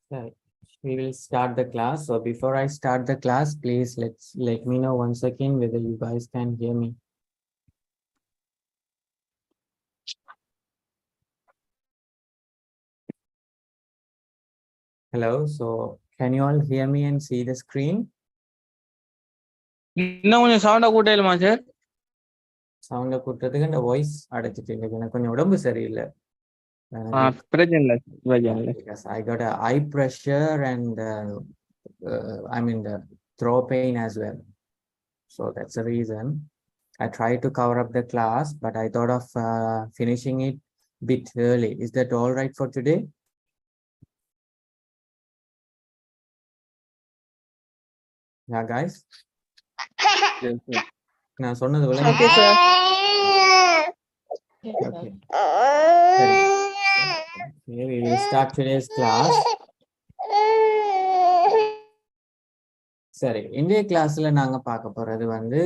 Right. We will start the class. So before I start the class, please let me know once again whether you guys can hear me. Hello. So can you all hear me and see the screen? இன்னும் கொஞ்சம் சவுண்டா கூட்டலுமா sir? சவுண்ட கூட்டத்துக்கு இந்த voice அடைச்சிட்டு எனக்கு கொஞ்சம் உடம்பு சரியில்லை. பிரச்சனை இல்லை because I got a eye pressure and I mean the throat pain as well. So that's the reason I tried to cover up the class, but I thought of finishing it bit early. Is that all right for today? Yeah, guys. நான் சொன்னது விளங்குது. Okay, sir. Okay. Okay, we will start today's class. சரி, இன்றைய கிளாஸ்ல நாங்க பார்க்க போறது வந்து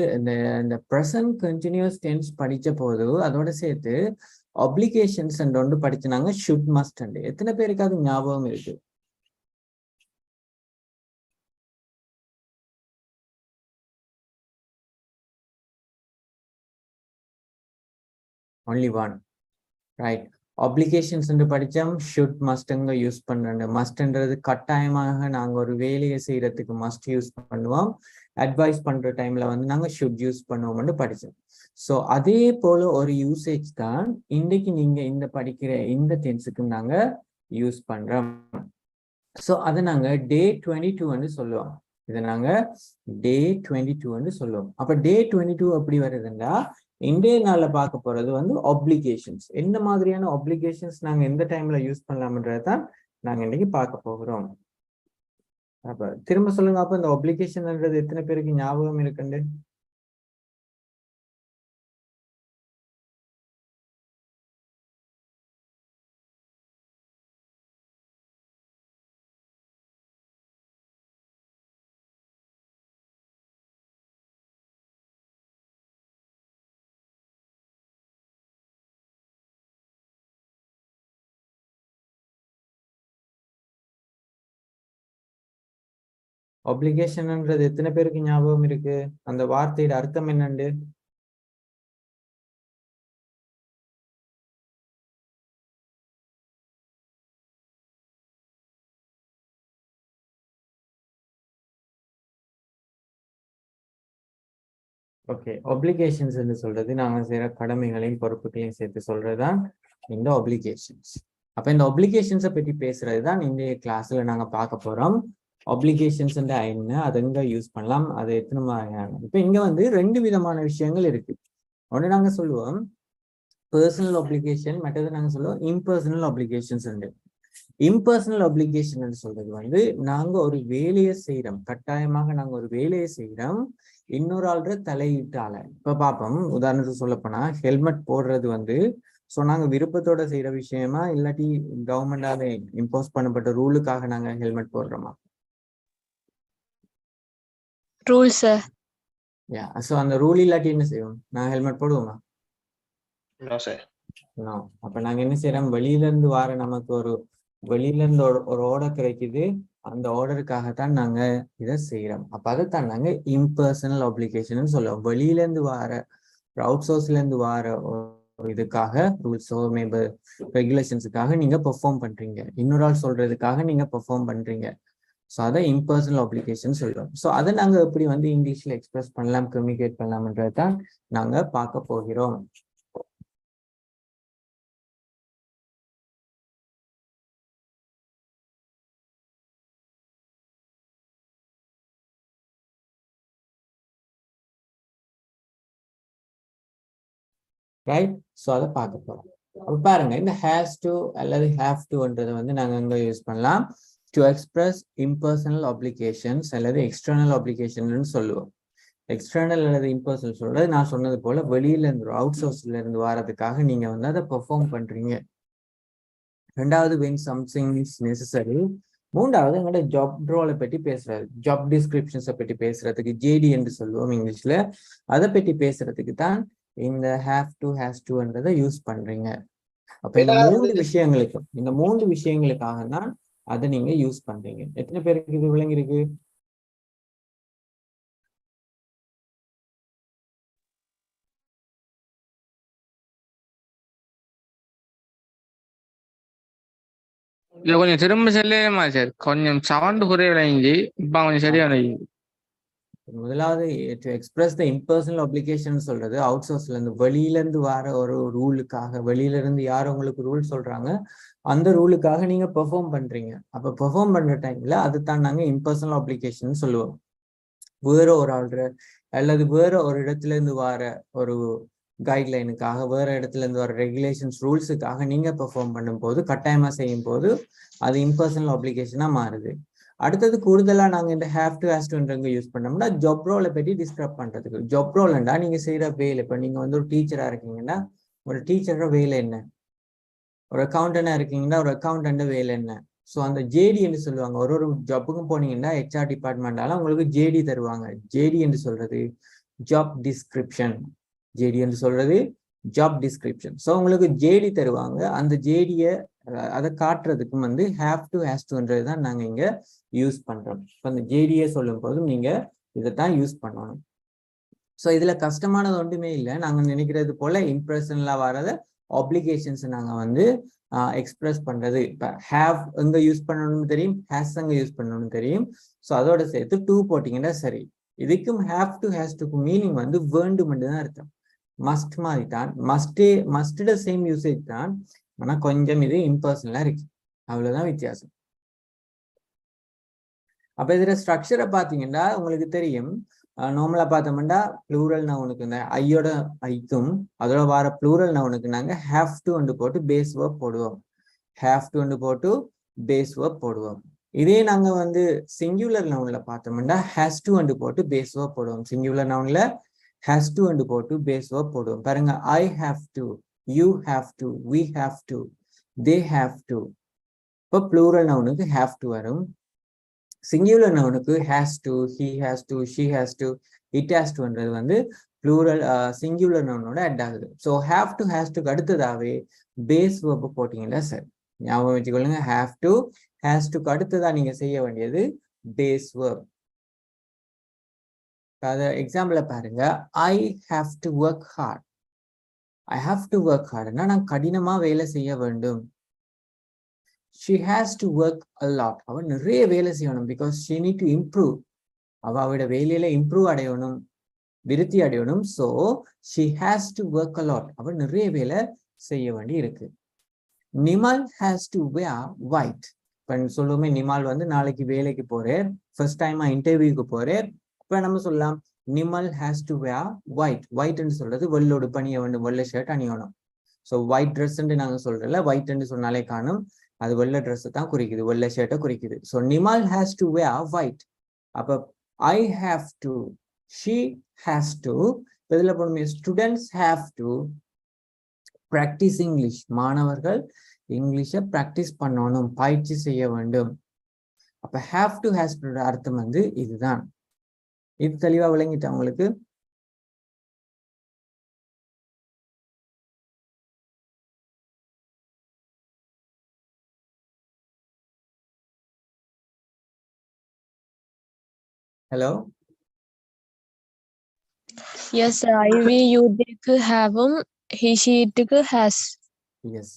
இந்த present continuous tense படிச்ச போது அதோட சேர்த்து obligations and ஒன்று படிச்சனாங்க should must and எத்தனை பேருக்கு அது ஞாபகம் இருக்கு? Only one, right? Obligations என்று படிச்சோம், should mustங்க யூஸ் பண்றாங்க. mustன்றது கட்டாயமாக நாங்க ஒரு வேலையை செய்யறதுக்கு must யூஸ் பண்ணுவோம். அட்வைஸ் பண்ற டைம்ல வந்து நாங்க should யூஸ் பண்ணுவோம்னு படிச்சோம். ஸோ அதே போல ஒரு யூசேஜ் தான் இன்னைக்கு நீங்க இந்த படிக்கிற இந்த டென்ஸுக்கு நாங்க யூஸ் பண்றோம். ஸோ அதை நாங்க டே 22 சொல்லுவோம். இதை நாங்க டே 22 சொல்லுவோம். அப்ப டே 22 அப்படி வருதுன்னா இன்றைய நாள்ல பார்க்க போறது வந்து ஆப்ளிகேஷன்ஸ். என்ன மாதிரியான ஆப்ளிகேஷன்ஸ் நாங்க எந்த டைம்ல யூஸ் பண்ணலாம்ன்றதான் நாங்க இன்னைக்கு பார்க்க போகிறோம். அப்ப திரும்ப சொல்லுங்க. அப்ப இந்த ஆப்ளிகேஷன்ன்றது எத்தனை பேருக்கு ஞாபகம் இருக்குண்டு? ஆப்ளிகேஷன்ன்றது எத்தனை பேருக்கு ஞாபகம் இருக்கு? அந்த வார்த்தையோட அர்த்தம் என்னண்டு? ஓகே, ஆப்ளிகேஷன்ஸ் என்று சொல்றது நாங்க செய்யற கடமைகளையும் பொறுப்புகளையும் சேர்த்து சொல்றதுதான் இந்த ஆப்ளிகேஷன்ஸ். அப்ப இந்த ஆப்ளிகேஷன்ஸை பற்றி பேசுறதுதான் இந்த கிளாஸ்ல நாங்க பார்க்க போறோம். ஆப்ளிகேஷன்ஸ் என்ன, அதை எங்க யூஸ் பண்ணலாம், அது எத்தனை மாதிரியான. இப்ப இங்க வந்து ரெண்டு விதமான விஷயங்கள் இருக்கு. ஒண்ணு நாங்க சொல்லுவோம் பர்சனல் ஆப்ளிகேஷன், மற்றது நாங்க சொல்லுவோம் இம்பர்சனல் ஆப்ளிகேஷன்ஸ். இம்பர்சனல் ஆப்ளிகேஷன் சொல்றது வந்து நாங்க ஒரு வேலையை செய்யறோம், கட்டாயமாக நாங்க ஒரு வேலையை செய்யறோம் இன்னொரு ஆள்ற தலையீட்டால. இப்ப பாப்போம், உதாரணத்துக்கு சொல்ல போனா ஹெல்மெட் போடுறது வந்து நாங்க விருப்பத்தோட செய்யற விஷயமா இல்லாட்டி கவர்மெண்டால இம்போஸ் பண்ணப்பட்ட ரூலுக்காக நாங்க ஹெல்மெட் போடுறோமா? Rule sir. யா, சோ அந்த ரூல் இல்லாட்டி என்ன செய்வோம்? நான் ஹெல்மெட் போடுவோமா? No sir. நோ. அப்ப நாங்க என்ன செய்யறோம்? வெளியில இருந்து வர நமக்கு வெளியில இருந்து ஒரு ஆர்டர் கிடைக்குது, அந்த ஆர்டருக்காகத்தான் நாங்க இதை செய்யறோம். அப்ப அதைத்தான் நாங்க இம்பர்சனல் ஆப்ளிகேஷன் சொல்லுவோம். வெளியில இருந்து வர அவுட் சோர்ஸ்ல இருந்து வர இதுக்காக ரூல்ஸோ மேபி ரெகுலேஷன்ஸுக்காக நீங்க பெர்ஃபார்ம் பண்றீங்க, இன்னொரு ஆள் சொல்றதுக்காக நீங்க பெர்ஃபார்ம் பண்றீங்க. ஸோ அதை இம்பர்சனல் ஆப்ளிகேஷன் சொல்றோம். ஸோ அதை நாங்க எப்படி வந்து இங்கிலீஷ்ல எக்ஸ்பிரஸ் பண்ணலாம், கம்யூனிகேட் பண்ணலாம்ன்றது தான் நாங்க பார்க்க போகிறோம். ரைட்? ஸோ அதை பார்க்க போறோம். அப்ப பாருங்க, இந்த ஹேஸ் டு அல்லது ஹேவ் டுன்றதை வந்து நாங்க எங்க யூஸ் பண்ணலாம்? டு எக்ஸ்பிரஸ் இம்பர்சனல் ஆப்ளிகேஷன்ஸ் அல்லது எக்ஸ்டர்னல் ஆப்ளிகேஷன் சொல்லுவோம். எக்ஸ்டர்னல் அல்லது இம்பர்சனல் சொல்றது நான் சொன்னது போல வெளியில இருந்து அவுட் சோர்ஸ்ல இருந்து வர்றதுக்காக நீங்க வந்து அதை பெர்ஃபார்ம் பண்றீங்க. ரெண்டாவது when something is necessary. மூன்றாவது எங்களோட ஜாப் ரோலை பற்றி பேசுறது, ஜாப் டிஸ்கிரிப்ஷன்ஸை பற்றி பேசுறதுக்கு ஜேடி என்று சொல்லுவோம் இங்கிலீஷ்ல. அதை பற்றி பேசுறதுக்கு தான் இந்த ஹேவ் டு ஹேஸ் டுன்றதை யூஸ் பண்றீங்க. அப்ப இந்த மூன்று விஷயங்களுக்காக தான் அதை நீங்க யூஸ் பண்றீங்க. எத்தனை பேருக்கு இது விளங்கி இருக்கு? இல்ல கொஞ்சம் திரும்ப சொல்லலாமா சார்? கொஞ்சம் சவுண்ட் குறையலைஞ்சி இப்ப கொஞ்சம் சரியான. முதலாவது to express the impersonal application சொல்றது அவுட் சோர்ஸ்ல இருந்து வெளியில இருந்து வர ஒரு ரூலுக்காக, வெளியில இருந்து யார் உங்களுக்கு ரூல் சொல்றாங்க அந்த ரூலுக்காக நீங்க பெர்ஃபார்ம் பண்றீங்க. அப்ப பெர்ஃபார்ம் பண்ற டைம்ல அதுதான் நாங்க இம்பர்சனல் அப்ளிகேஷன் சொல்லுவோம். வேற ஒரு ஆள்ற அல்லது வேற ஒரு இடத்துல இருந்து வர ஒரு கைட்லைனுக்காக, வேற இடத்துல இருந்து வர ரெகுலேஷன்ஸ் ரூல்ஸுக்காக நீங்க பெர்ஃபார்ம் பண்ணும்போது, கட்டாயமா செய்யும் போது அது இம்பர்சனல் அப்ளிகேஷனா மாறுது. அடுத்தது கூடுதலா நாங்க இந்த ஹேவ் டு ஹேஸ் டுன்றவங்க யூஸ் பண்ணோம்னா ஜாப் ரோலை பற்றி டிஸ்கிரைப் பண்றதுக்கு. ஜாப் ரோல்ண்டா நீங்க செய்யற வேலை, இப்ப நீங்க வந்து ஒரு டீச்சரா இருக்கீங்கன்னா ஒரு டீச்சரோட வேலை என்ன, ஒரு அக்கௌண்டண்டா இருக்கீங்கன்னா ஒரு அக்கௌண்டன்ட் வேலை என்ன. ஸோ அந்த ஜேடி என்று சொல்லுவாங்க. ஒரு ஒரு ஜாப்புக்கும் போனீங்கன்னா ஹெச்ஆர் டிபார்ட்மெண்டால உங்களுக்கு ஜேடி தருவாங்க. ஜேடி என்று சொல்றது ஜாப் டிஸ்கிரிப்ஷன். ஜேடி என்று சொல்றது ஜாப் டிஸ்கிரிப்ஷன். ஸோ உங்களுக்கு ஜேடி தருவாங்க. அந்த ஜேடியை அதை காட்டுறதுக்கும் வந்து ஹேவ் டு ஹேஸ் டுன்றது தான் நாங்கள் இங்கே யூஸ் பண்றோம். இப்போ அந்த ஜேடியை சொல்லும் போதும் நீங்க இதைத்தான் யூஸ் பண்ணணும். ஸோ இதுல கஷ்டமானது ஒன்றுமே இல்லை. நாங்கள் நினைக்கிறது போல இம்ப்ரெஷன்ல வரத ஆப்ளிகேஷன்ஸ் நாங்கள் வந்து எக்ஸ்பிரஸ் பண்றது. இப்போ ஹேவ் எங்க யூஸ் பண்ணணும்னு தெரியும், ஹேஸ் எங்க யூஸ் பண்ணணும்னு தெரியும். ஸோ அதோட சேர்த்து டூ போட்டிங்கன்னா சரி. இதுக்கும் ஹேவ் டு ஹேஸ் டுக்கு மீனிங் வந்து வேண்டும் தான் அர்த்தம். மஸ்ட் மாதிரி தான், மஸ்ட சேம் யூசேஜ் தான், ஆனா கொஞ்சம் இது இம்பர்சனலா இருக்கு, அவ்வளவுதான் வித்தியாசம். அப்ப இதுல ஸ்ட்ரக்சரை பாத்தீங்கன்னா உங்களுக்கு தெரியும். நார்மலா பார்த்தோம்னா ப்ளூரல் நவுனுக்கு இந்த ஐயோட ஐக்கும் அதோட வர ப்ளூரல் நவுனுக்கு நாங்க ஹேவ் டு வந்து போட்டு பேஸ் வேர்ப் போடுவோம். ஹேவ் டு வந்து போட்டு பேஸ் வேர்ப் போடுவோம். இதே நாங்க வந்து சிங்குலர் நவுன்ல பார்த்தோம்னா ஹேஸ் டு வந்து போட்டு பேஸ் வேர்ப் போடுவோம். சிங்குலர் நவுன்ல ஹேஸ் டு வந்து போட்டு பேஸ் வேர்ப் போடுவோம். பாருங்க, I have to, you have to, we have to, they have to. இப்போ ப்ளூரல் நவுனுக்கு ஹேவ் டு வரும். சிங்குலர் நவுனுக்கு has to, he has to, she has to, it has toன்றது வந்து ப்ளூரல் சிங்குலர் நவுனோட அட் ஆகுது. ஸோ ஹேவ் டு ஹேஸ் டுக்கு அடுத்ததாவே பேஸ் வேர்ப் போட்டீங்கன்னா சார் ஞாபகம் வச்சுக்கொள்ளுங்க. ஹேவ் டு ஹேஸ் டுக்கு அடுத்ததா நீங்க செய்ய வேண்டியது பேஸ் வேர்ப். அத எக்ஸாம்பிள பாருங்க. I have to work hard. I have to work ஹார்ட்னா நான் கடினமா வேலை செய்ய வேண்டும். she has to work a lot. அவ நிறைய வேலை செய்யணும். because she need to improve. அவளோட வேலையில இம்ப்ரூவ் அடையணும், விருத்தி அடையணும். so she has to work a lot. அவ நிறைய வேலை செய்ய வேண்டி இருக்கு. Nimal has to wear white. இப்ப சொல்லுவோமே, நிமால் வந்து நாளைக்கு வேலைக்கு போறேன், ஃபர்ஸ்ட் டைமா இன்டர்வியூக்கு போறேன். இப்ப நம்ம சொல்லலாம் Nimal has to wear white. ஒயிட்ன்னு சொல்றது வெள்ளோடு பணிய வேண்டும், வெள்ளை ஷர்ட் அணியணும். ஸோ ஒயிட் ட்ரெஸ்ன்னு நாங்க சொல்றோம்ல, ஒயிட்ன்னு சொன்னாலே காணும், அது வெள்ளை ட்ரெஸ் தான் குறிக்குது, வெள்ளை ஷர்ட்டை குறிக்குது. So Nimal has to wear white. அப்ப I have to, she has to. இதுல போடுமே students have to practise English. மாணவர்கள் இங்கிலீஷை பிராக்டிஸ் பண்ணணும், பயிற்சி செய்ய வேண்டும். அப்ப ஹேவ் டு ஹேஸ் டு அர்த்தம் வந்து இதுதான். இது தெளிவா விளங்கிட்டா உங்களுக்கு? Hello, Yes, sir. I you have he she has. Yes.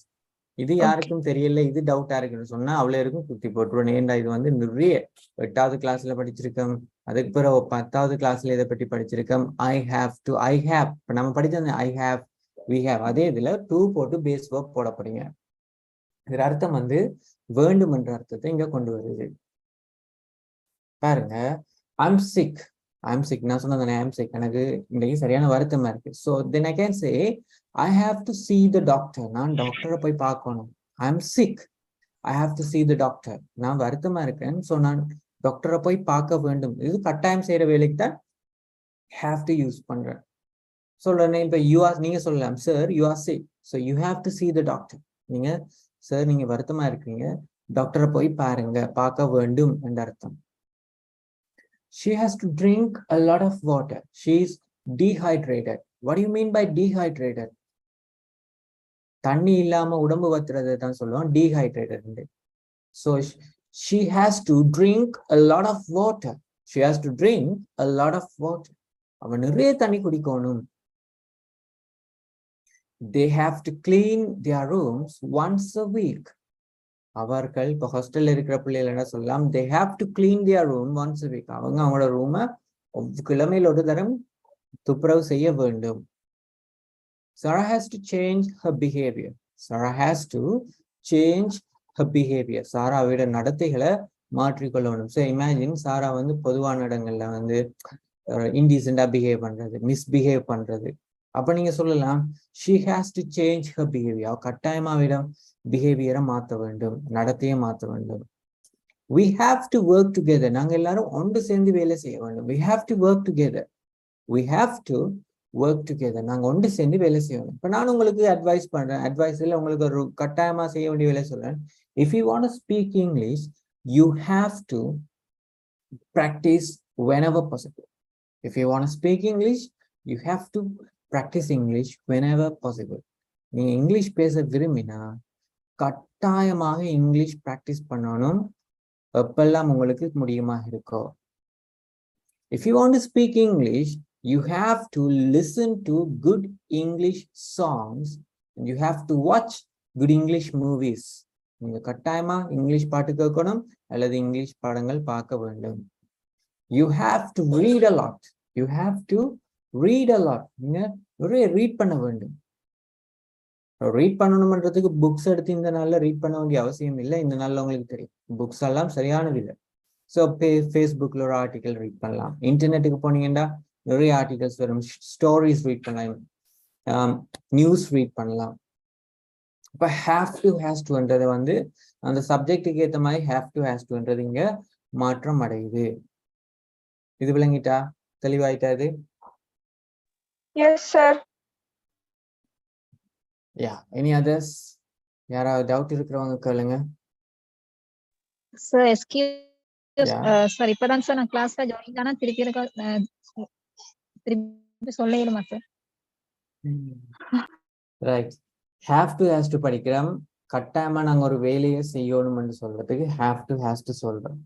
இது யாருக்கும் தெரியல, இது டவுட்டா இருக்குன்னு சொன்னா அவ்வளவு இருக்கும் குத்தி போட்டுருவோம். ஏன்டா இது வந்து நிறைய 8வது கிளாஸ்ல படிச்சிருக்கோம், அதுக்கு பிறகு 10வது கிளாஸ்ல இதை பற்றி படிச்சிருக்கோம். ஐ ஹாவ் டு, ஐ ஹாவ், இப்ப நம்ம படிச்சது ஐ ஹாவ், வி ஹாவ். அதே இதுல டூ போட்டு பேஸ் வேர்ப் போட போறீங்க. இதுல அர்த்தம் வந்து வேண்டும் என்ற அர்த்தத்தை இங்க கொண்டு வருது. பாருங்க, ஐம் சிக். ஐம் சிக் நான் சொன்னது ஐம் சிக், எனக்கு இன்னைக்கு சரியான வருத்தமா இருக்கு. So then I can say I have to see the doctor. நான் டாக்டரை போய் பார்க்கணும். I'm sick, I have to see the doctor. நான் வருத்தமா இருக்கேன், ஸோ நான் டாக்டரை போய் பார்க்க வேண்டும். இது கட்டாயம் செய்யற வேலைக்கு தான் ஹாவ் டு யூஸ் பண்றேன். சொல்றேன் இப்ப யூ ஆர், நீங்க சொல்லலாம் sir you are sick, so you have to see the doctor. நீங்க சார் நீங்க வருத்தமா இருக்கீங்க, டாக்டரை போய் பாருங்க, பார்க்க வேண்டும் என்ற அர்த்தம். She has to drink a lot of water. She is dehydrated. What do you mean by dehydrated? தண்ணி இல்லாம உடம்பு வத்துறதை தான் சொல்லுவோம் dehydrated. So she has to drink a lot of water. She has to drink a lot of water. அவ நிறைய தண்ணி குடிக்கணும். They have to clean their rooms once a week. அவர்கள் இப்போ ஹாஸ்டல்ல இருக்கிற பிள்ளைகள் என்ன சொல்லலாம், they have to clean their room once a week. அவங்க அவங்களோட ரூமை கிழமையில் ஒரு தரம் துப்புரவு செய்ய வேண்டும். Sarah has to change her behavior. Sarah has to change her behavior. சாராவோட நடத்தைகளை மாற்றிக்கொள்ளணும். ஸோ இமேஜின் சாரா வந்து பொதுவான இடங்கள்ல வந்து இன்டீசெண்டா பிஹேவ் பண்றது, மிஸ்பிஹேவ் பண்றது. அப்ப நீங்க சொல்லலாம் she has to change her behavior. கட்டாயமாவிட பிஹேவியரை மாற்ற வேண்டும், நடத்தையை மாற்ற வேண்டும். We have to work together. நாங்க எல்லாரும் ஒன்று சேர்ந்து வேலை செய்ய வேண்டும். We have to work together. We have to work together. நாங்க ஒன்று சேர்ந்து வேலை செய்யணும். இப்ப நான் உங்களுக்கு அட்வைஸ் பண்றேன், அட்வைஸ்ல உங்களுக்கு ஒரு கட்டாயமா செய்ய வேண்டிய வேலை சொல்றேன். If you want to speak English, you have to practice whenever possible. If you want to speak English, you have to practice English whenever possible. நீங்க இங்கிலீஷ் பேச விரும்பினா கட்டாயமாக இங்கிலீஷ் பிராக்டிஸ் பண்ணணும், எப்பெல்லாம் உங்களுக்கு முடியுமா இருக்கோ. If you want to speak English, you have to listen to good English songs and you have to watch good English movies. நீங்க கட்டாயமா இங்கிலீஷ் பாட்டு கேட்கணும் அல்லது இங்கிலீஷ் படங்கள் பார்க்க வேண்டும். You have to read a lot. You have to read a lot. நீங்க நிறைய ரீட் பண்ண வேண்டும். ரீட் பண்ணணும்ன்றதுக்கு புக்ஸ் எடுத்து இந்த நாள்ல ரீட் பண்ண வேண்டிய அவசியம் இல்லை. இந்த நாள்ல உங்களுக்கு தெரியும் புக்ஸ் எல்லாம் சரியானது இல்லை. ஸோ ஃபேஸ்புக்ல ஒரு ஆர்டிக்கல் ரீட் பண்ணலாம், இன்டர்நெட்டுக்கு போனீங்கன்னா நிறைய ஆர்டிகல்ஸ் வரும், ஸ்டோரிஸ் ரீட் பண்ணலாம், நியூஸ் ரீட் பண்ணலாம். இப்போ ஹேவ் டு ஹேஸ் டுன்றது வந்து அந்த சப்ஜெக்டுக்கு ஏற்ற மாதிரி ஹேவ் டு ஹேஸ் டுன்றது இங்க மாற்றம் அடையுது. இது விளங்கிட்டா? தெளிவாயிட்டா இது? Yes sir. Yeah, any others? யாராவது டவுட் இருக்கிறவங்க கேளுங்க. சார் சார் இப்பதான் சார் நான் கிளாஸ்ல ஜாயின் ஆனா திருப்பி சொல்லிடுமா sir? Right. Have to has to படிக்கிறோம். கட்டாயமா நாங்க ஒரு வேலையை செய்யணும்னு சொல்றதுக்கு ஹேவ் டு ஹேஸ் டு சொல்றோம்.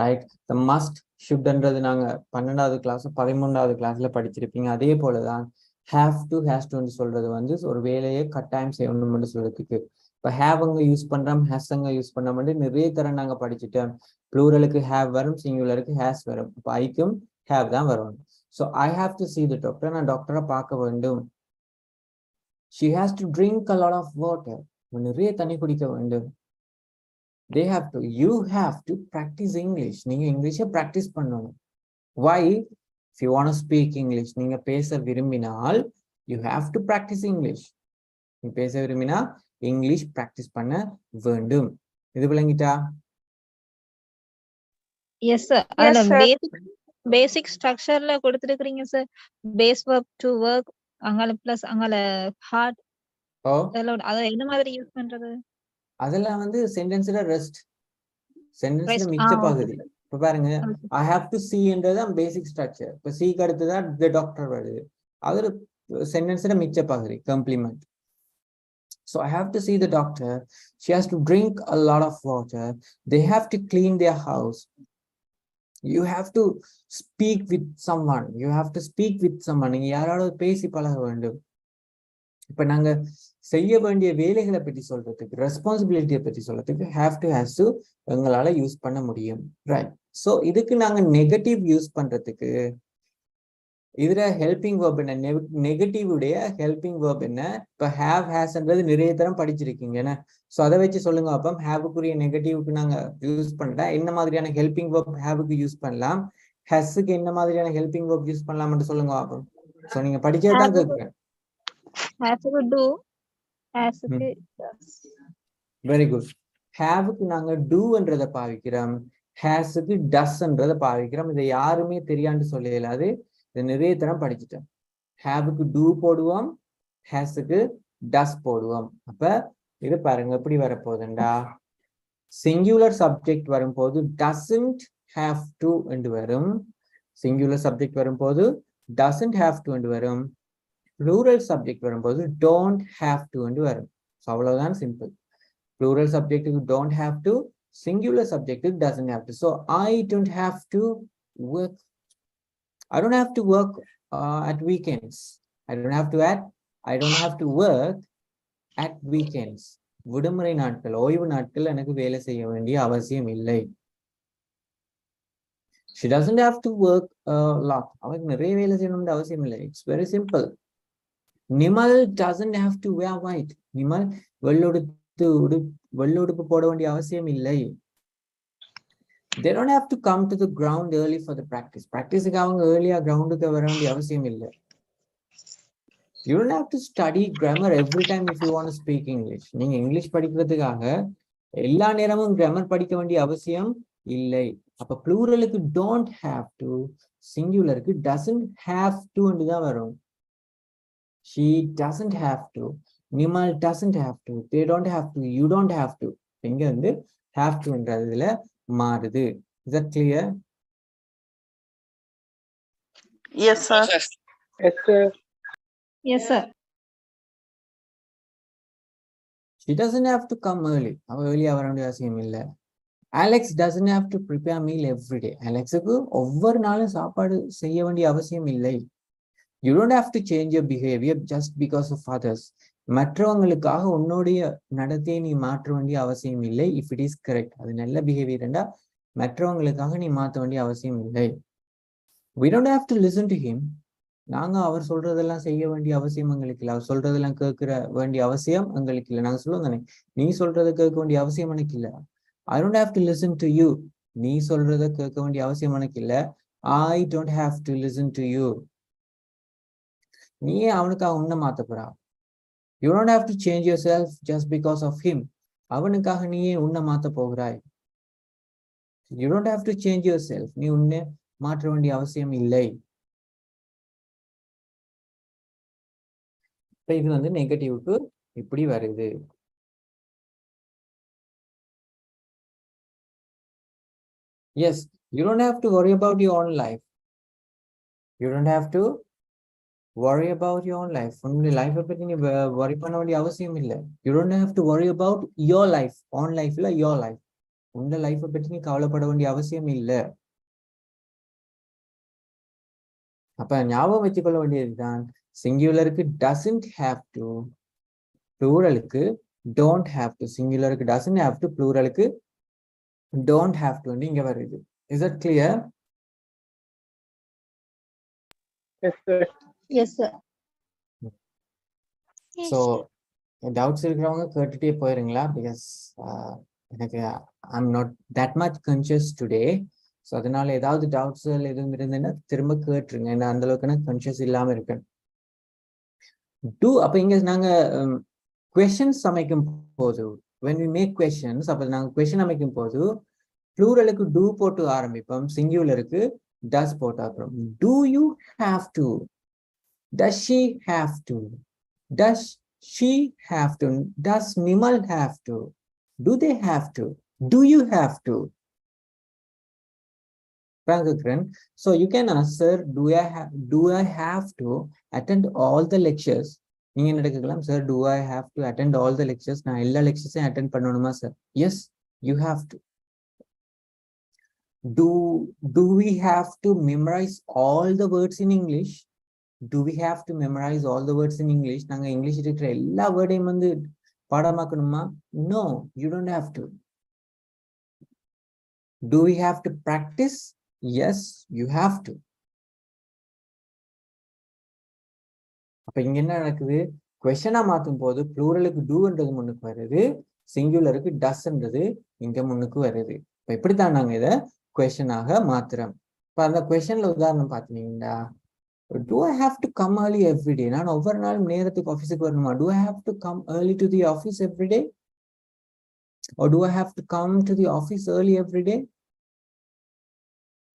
ரைட். த மஸ்ட் ஷுட்ன்றது நாங்க 12வது கிளாஸ் 13வது கிளாஸ்ல படிச்சிருப்பீங்க. அதே போலதான் ஹேவ் டு ஹேஸ் டு சொல்றது வந்து ஒரு வேலையை கட்டாயம் செய்யணும்னு சொல்றதுக்கு. இப்போ ஹேவ் அங்க யூஸ் பண்றோம், ஹேஸ் அங்க யூஸ் பண்ண மட்டும் நிறைய தரம் நாங்க படிச்சுட்டோம். ப்ளூரலுக்கு ஹேவ் வரும், சிங்குலருக்கு ஹேஸ் வரும். இப்போ ஐக்கும் ஹேவ் தான் வரும். So I have to see the doctor. நான் டாக்டரை பார்க்க வேண்டும். She has to drink a lot of water. நிறைய தண்ணி குடிக்க வேண்டும். They have to. You have to practice English. நீங்க இங்கிலீஷை practice பண்ணணும். Why? If you want to speak English, நீங்க பேச விரும்பினால் you have to practice English. நீங்க பேச விரும்பினா இங்கிலீஷ் practice பண்ண வேண்டும். இது விளங்கிட்டா? Yes sir. அதுல பேசிக் ஸ்ட்ரக்சர்ல கொடுத்துருக்கீங்க sir. Base verb to work, அங்கால பிளஸ் அங்கால ஹார்ட். அத என்ன மாதிரி யூஸ் பண்றது? அதெல்லாம் வந்து சென்டென்ஸ்ல ரெஸ்ட், சென்டென்ஸ்ல மிச்ச பகுதி. இப்ப பாருங்க, I have to see என்றதான் பேசிக் ஸ்ட்ரக்சர். இப்ப சீக்கு அடுத்துதான் the doctor வருது. அது சென்டென்ஸ்ல மிச்ச பகுதி, compliment. So I have to see the doctor. She has to drink a lot of water. They have to clean their house. You have to speak with someone. You have to speak with someone. நீங்க யாரோட பேசி பழக வேண்டும். இப்ப நாங்க செய்ய வேண்டிய வேலைகளை பற்றி சொல்றதுக்கு, ரெஸ்பான்சிபிலிட்டியை பற்றி சொல்றதுக்கு have to has to எங்களால யூஸ் பண்ண முடியும். ரைட். ஸோ இதுக்கு நாங்க நெகட்டிவ் யூஸ் பண்றதுக்கு இதுல ஹெல்பிங் வேர்ப் என்ன, நெகட்டிவ் உடைய ஹெல்பிங் வேர்ப் என்ன? இப்ப ஹேவ் ஹேஸ்ன்றது நிறைய தரம் படிச்சிருக்கீங்க என்ன? ஸோ அதை வச்சு சொல்லுங்க. அப்போ ஹேவுக்குரிய நெகட்டிவ்க்கு நாங்க யூஸ் பண்ணிட்டா என்ன மாதிரியான ஹெல்பிங் வேர்ப் ஹேவுக்கு யூஸ் பண்ணலாம், ஹெஸ்ஸுக்கு என்ன மாதிரியான ஹெல்பிங் வேர்ப் யூஸ் பண்ணலாம்னு சொல்லுங்க அப்போ. ஸோ நீங்க படிச்சதான் கேட்குறேன். Very good. ஹேவுக்கு நாங்க டூன்றதை பாவிக்கிறோம், ஹேஸுக்கு டஸ்ன்றதை பாவிக்கிறோம். இதை யாருமே தெரியாண்டு சொல்லல. அது இதை நிறைய தரம் படிச்சுட்டேன். ஹேவுக்கு டூ போடுவோம், ஹேஸுக்கு டஸ் போடுவோம். அப்ப இது பாருங்க எப்படி வரப்போகுதுண்டா, சிங்குலர் சப்ஜெக்ட் வரும்போது doesn't have to என்று வரும். சிங்குலர் சப்ஜெக்ட் வரும்போது doesn't have to என்று வரும். ப்ளூரல் சப்ஜெக்ட் வரும்போது don't have to என்று வரும். அவ்வளவுதான், சிம்பிள். ப்ளூரல் சப்ஜெக்ட்டுக்கு don't have to, Singular subjective doesn't have to. So I don't have to work. I don't have to work at weekends. I don't have to work at weekends. விடுமுறை நாட்கள், ஓய்வு நாட்கள் எனக்கு வேலை செய்ய வேண்டிய அவசியம் இல்லை. She doesn't have to work a lot. அவருக்கு நிறைய வேலை செய்யணும்னு அவசியம் இல்லை. It's very simple. Nimal doesn't have to wear white. Nimal வெள்ளோடுப்பு போட வேண்டிய அவசியம் இல்லை. They don't have to come to the ground early for the practice. Practice-க்கு அவங்க early-ஆ ground-க்கு வர வேண்டிய அவசியம் இல்லை. You don't have to study grammar every time if you want to speak English. நீங்க இங்கிலீஷ் படிக்கிறதுக்காக எல்லா நேரமும் grammar படிக்க வேண்டிய அவசியம் இல்லை. அப்ப ப்ளூரலுக்கு don't have to, சிங்குலருக்கு doesn't have to ன்னு தான் வரும். She doesn't have to, Nimal doesn't have to, they don't have to, you don't have to. இங்க வந்து have to ன்றதுல மாறுது. Is that clear? Yes, sir. Yes, sir. Yes, sir. She doesn't have to come early. அவ early-ஆ வர வேண்டிய அவசியம் இல்லை. Alex doesn't have to prepare meal every day. Alexக்கு ஒவ்வொரு நாளும் சாப்பாடு செய்ய வேண்டிய அவசியம் இல்லை. You don't have to change your behavior just because of others. மற்றவங்களுக்காக உன்னுடைய நடத்தையை நீ மாற்ற வேண்டிய அவசியம் இல்லை. If it is correct, அது நல்ல பிஹேவியர்ண்டா மற்றவங்களுக்காக நீ மாற்ற வேண்டிய அவசியம் இல்லை. We don't have to listen to him. நாங்க அவர் சொல்றதெல்லாம் செய்ய வேண்டிய அவசியம் எங்களுக்கு இல்லை. அவர் சொல்றதெல்லாம் கேட்கிற வேண்டிய அவசியம் எங்களுக்கு இல்லை. நாங்க சொல்லுவோம் தானே, நீ சொல்றதை கேட்க வேண்டிய அவசியம் எனக்கு இல்லை. I don't have to listen to you. நீ சொல்றதை கேட்க வேண்டிய அவசியம் எனக்கு இல்லை. I don't have to listen to you. நீ அவனுக்காக உன்னை மாத்த போறா. You don't have to change yourself just because of him. அவனுக்காக நீயே உன்னை மாத்த போகிறாய். You don't have to change yourself. நீ உன்னை மாற்ற வேண்டிய அவசியம் இல்லை. இது வந்து நெகட்டிவ்க்கு இப்படி வருது. Yes, you don't have to worry about your own life. You don't have to worry about your own life. உன்னுடைய லைஃபை பத்தி நீ worry பண்ண வேண்டிய அவசியம் இல்லை. You don't have to worry about your life. own life இல்ல, your life. உன்னுடைய லைஃபை பத்தி நீ கவலைப்பட வேண்டிய அவசியம் இல்லை. அப்ப ஞாபகம் வச்சுக்கொள்ள வேண்டியதுதான், சிங்குலருக்கு doesn't have to, ப்ளூரலுக்கு don't have to. சிங்குலருக்கு doesn't have to, ப்ளூரலுக்கு don't have to இங்க வருது. Is that clear? Yes, sir. Yes, sir. So doubts இருக்கிறவங்க கேட்டுட்டே போயிருங்களா? Because எனக்கு I'm not that much conscious today. So அதனால ஏதாவது டவுட்ஸ் எதுவும் இருந்ததுன்னா திரும்ப கேட்டுருங்க. ஏன்னா அந்த அளவுக்கு நான் கான்ஷியஸ் இல்லாம இருக்கேன். அப்ப இங்க நாங்க questions அமைக்கும் போது, when we make questions, அப்ப நாங்க question அமைக்கும் போது ப்ளூரலுக்கு do போட்டு ஆரம்பிப்போம், சிங்குலருக்கு does போட்டு ஆரம்பிப்போம். Do you have to? Does she have to? Does she have to? Does Nimal have to? Do they have to? Do you have to? So you can ask, sir, do I have to attend all the lectures? நீங்க என்ன கேட்கலாம், sir, do I have to attend all the lectures? நான் எல்லா லெக்சர்ஸையும் attend பண்ணணுமா sir? Yes, you have to. Do we have to memorize all the words in English? Do we have to memorize all the words in English? நாங்க English இருக்கிற எல்லா வேர்டையும் வந்து பாடமாக்கணுமா? No, you don't have to. Do we have to practice? Yes, you have to. அப்ப இங்க என்ன நடக்குது, கொஸ்டினா மாத்தும் போது ப்ளூரலுக்கு டூன்றது முன்னுக்கு வருது, சிங்குலருக்கு டஸ்ன்றது இங்க முன்னுக்கு வருது. இப்ப இப்படித்தான் நாங்க இதை கொஸ்டினாக மாத்துறோம். இப்ப அந்த கொஸ்டின்ல உதாரணம் பாத்தீங்கன்னா, do I have to come early every day? நான் ஒவ்வொரு நாளும் நேரத்துக்கு ஆஃபீஸுக்கு வரணுமா? Do I have to come early to the office every day? Or do I have to come to the office early every day?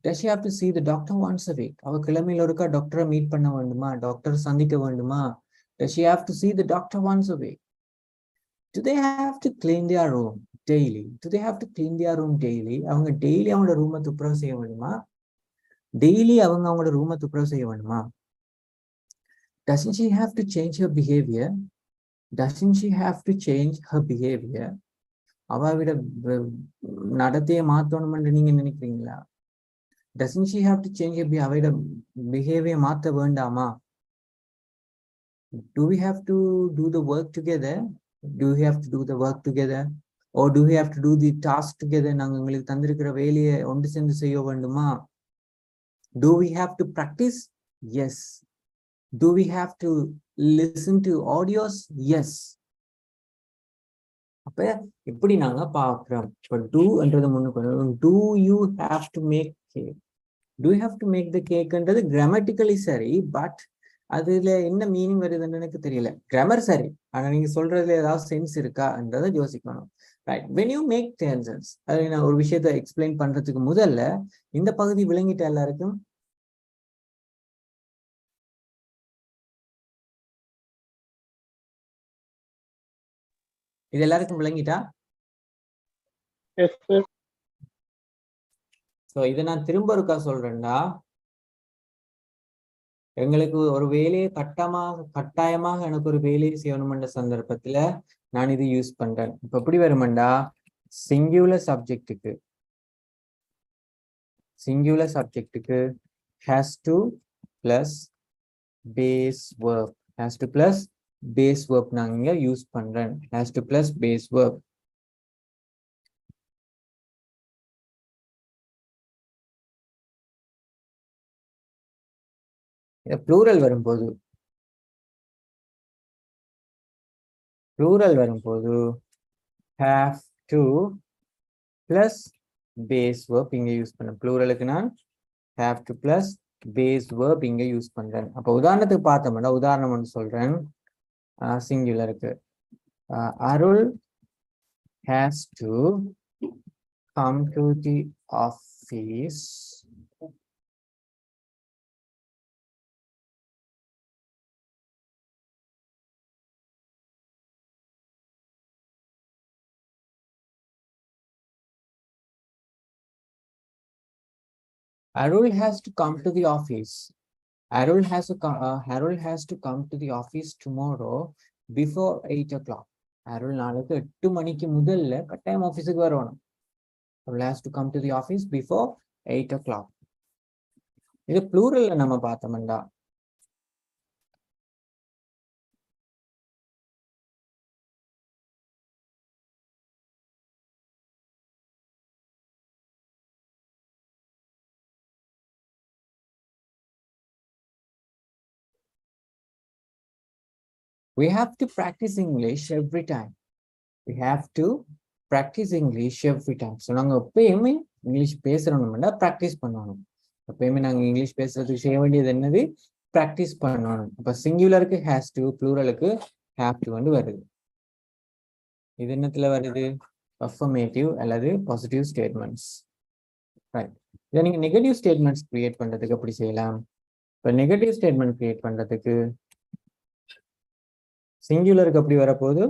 Does she have to see the doctor once a week? அவ கிழமையில ஒருக்கா டாக்டரை meet பண்ண வேண்டுமா? Doctor சந்திக்க வேண்டுமா? Does she have to see the doctor once a week? Do they have to clean their room daily? Do they have to clean their room daily? அவங்க daily அவங்களோட ரூமை துப்புரவு செய்ய வேண்டுமா? டெய்லி அவங்க அவங்களோட ரூமை துப்புரவு செய்ய வேண்டுமா? Doesn't she have to change her behavior? Doesn't she have to change her behavior? அவாவிட நடத்தையை மாத்தணும்னு நீங்க நினைக்கிறீங்களா? Doesn't she have to change அவையோட behavior மாத்த வேண்டாமா? Do we have to do the work together? Do we have to do the work together? Or do we have to do the task together? நாங்க உங்களுக்கு தந்திருக்கிற வேலையை ஒன்று சேர்ந்து செய்ய வேண்டுமா? Do we have to practice? Yes. Do we have to listen to audios? Yes. அப்ப இப்படி நாங்க பார்க்கிறோம். இப்ப do என்றது முன்னுக்கு do you have to make cake? Do you have to make the cake என்றது grammatically சரி, பட் அதுல என்ன மீனிங் வருதுன்னு எனக்கு தெரியல. கிராமர் சரி, ஆனா நீங்க சொல்றதுல ஏதாவது சென்ஸ் இருக்கான்றதை யோசிக்கணும். Right, when you make tenses, அது நான் ஒரு விஷயத்தை எக்ஸ்பிளைன் பண்றதுக்கு முதல்ல இந்த பகுதி விளங்கிட்ட எல்லாருக்கும்? இது எல்லாருக்கும் விளங்கிட்டா? Yes, sir. சோ இதை நான் திரும்ப இருக்கா சொல்றேன்டா, எங்களுக்கு ஒரு வேலையை கட்டாயமாக எனக்கு ஒரு வேலையை செய்யணும்ன்ற சந்தர்ப்பத்துல நான் இது யூஸ் பண்றேன். இப்ப எப்படி வருமெண்டா, சிங்குலர் சப்ஜெக்டுக்கு has to plus base verb நாங்க யூஸ் பண்றேன். has to plus base verb. Plural வரும்போது have to plus base verb இங்க யூஸ் பண்ணேன். ப்ளூரலுக்கு நான் have to plus base verb இங்க யூஸ் பண்றேன். அப்ப உதாரணத்துக்கு பார்த்தோம்னா, உதாரணம் ஒன்று சொல்றேன். சிங்குலருக்கு அருள் has to come to the office Arul has to come to the office. Arul has to come to the office tomorrow before 8 o'clock. Arul நாளைக்கு 8 மணிக்கு முதல்ல கட்டாயம் ஆபீஸுக்கு வரணும். Arul has to come to the office before 8 o'clock. இது ப்ளூரல்ல நம்ம பார்த்தோம்டா. We have to practice English every time. So நாங்க எப்பயுமே இங்கிலீஷ் பேசுறோம்னா பிராக்டிஸ் பண்ணணும். எப்பயுமே நாங்க இங்கிலீஷ் பேசுறதுக்கு செய்ய வேண்டியது என்னது? பிராக்டிஸ் பண்ணணும். இப்ப சிங்குலருக்கு has to, ப்ளூரலுக்கு have to வந்து வருது. இது என்னத்துல வருது? அஃபர்மேட்டிவ் அல்லது பாசிட்டிவ் ஸ்டேட்மெண்ட்ஸ். ரைட், இதை நீங்க நெகட்டிவ் ஸ்டேட்மெண்ட்ஸ் கிரியேட் பண்றதுக்கு எப்படி செய்யலாம்? இப்ப நெகட்டிவ் ஸ்டேட்மெண்ட் கிரியேட் பண்றதுக்கு சிங்குலருக்கு அப்படி வரப்போகுது.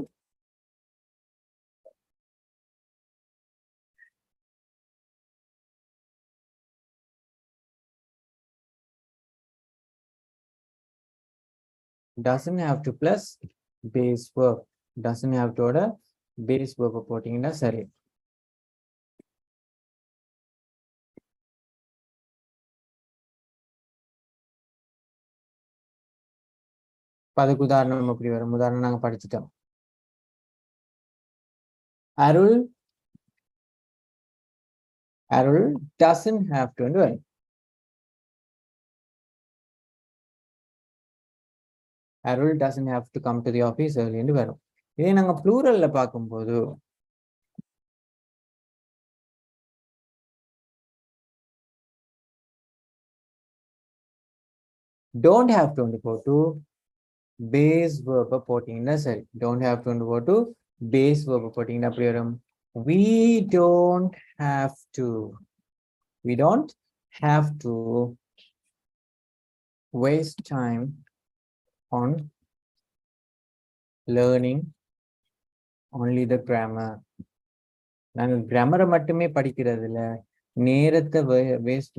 doesn't have to plus base verb. doesn't have to order base verb போட்டீங்கன்னா சரி. அதுக்கு உதாரணம் அப்படி வரும். உதாரணம் நாங்க படிச்சுட்டோம். அருள் doesn't have to வந்து வரும். Arul doesn't have to come to the office early என்று வரும். இதே நாங்க ப்ளூரல்ல பார்க்கும்போது don't have to வந்து போட்டு base verb போட்டீங்கன்னா சரி. don't have to வந்து போட்டு base verb போட்டீங்கன்னா அப்படி வரும். we don't have to waste time on learning only the grammar. நாங்கள் கிராமரை மட்டுமே படிக்கிறது இல்ல, நேரத்தை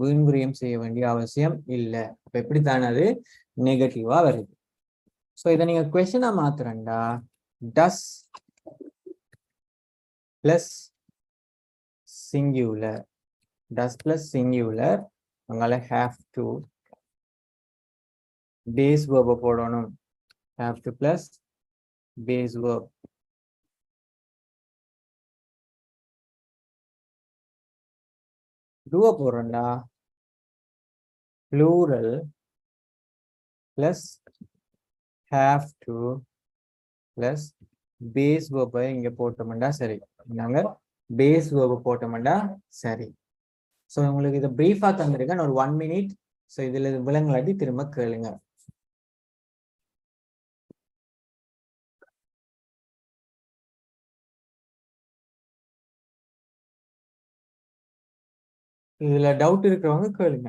வீண்விரயம் செய்ய வேண்டிய அவசியம் இல்லை. அப்ப எப்படித்தானே அது நெகட்டிவா வருது. ஸோ இதை நீங்க கொஸ்டினா மாத்துறண்டா, டஸ் plus singular. Does plus singular. அங்கால have to. Base verb போடணும். Have to plus base verb. Do போறோம்டா. Plural plus have to plus base verb இங்க போட்டோம்டா சரி. நாங்க base verb போட்டோம்டா சரி. சோ உங்களுக்கு இத பிரீஃபா தந்திருக்கேன் ஒரு 1 minute. சோ இதுல விளங்கலாட்டி திரும்ப கேளுங்க. இதுல டவுட் இருக்கிறவங்க கேளுங்க.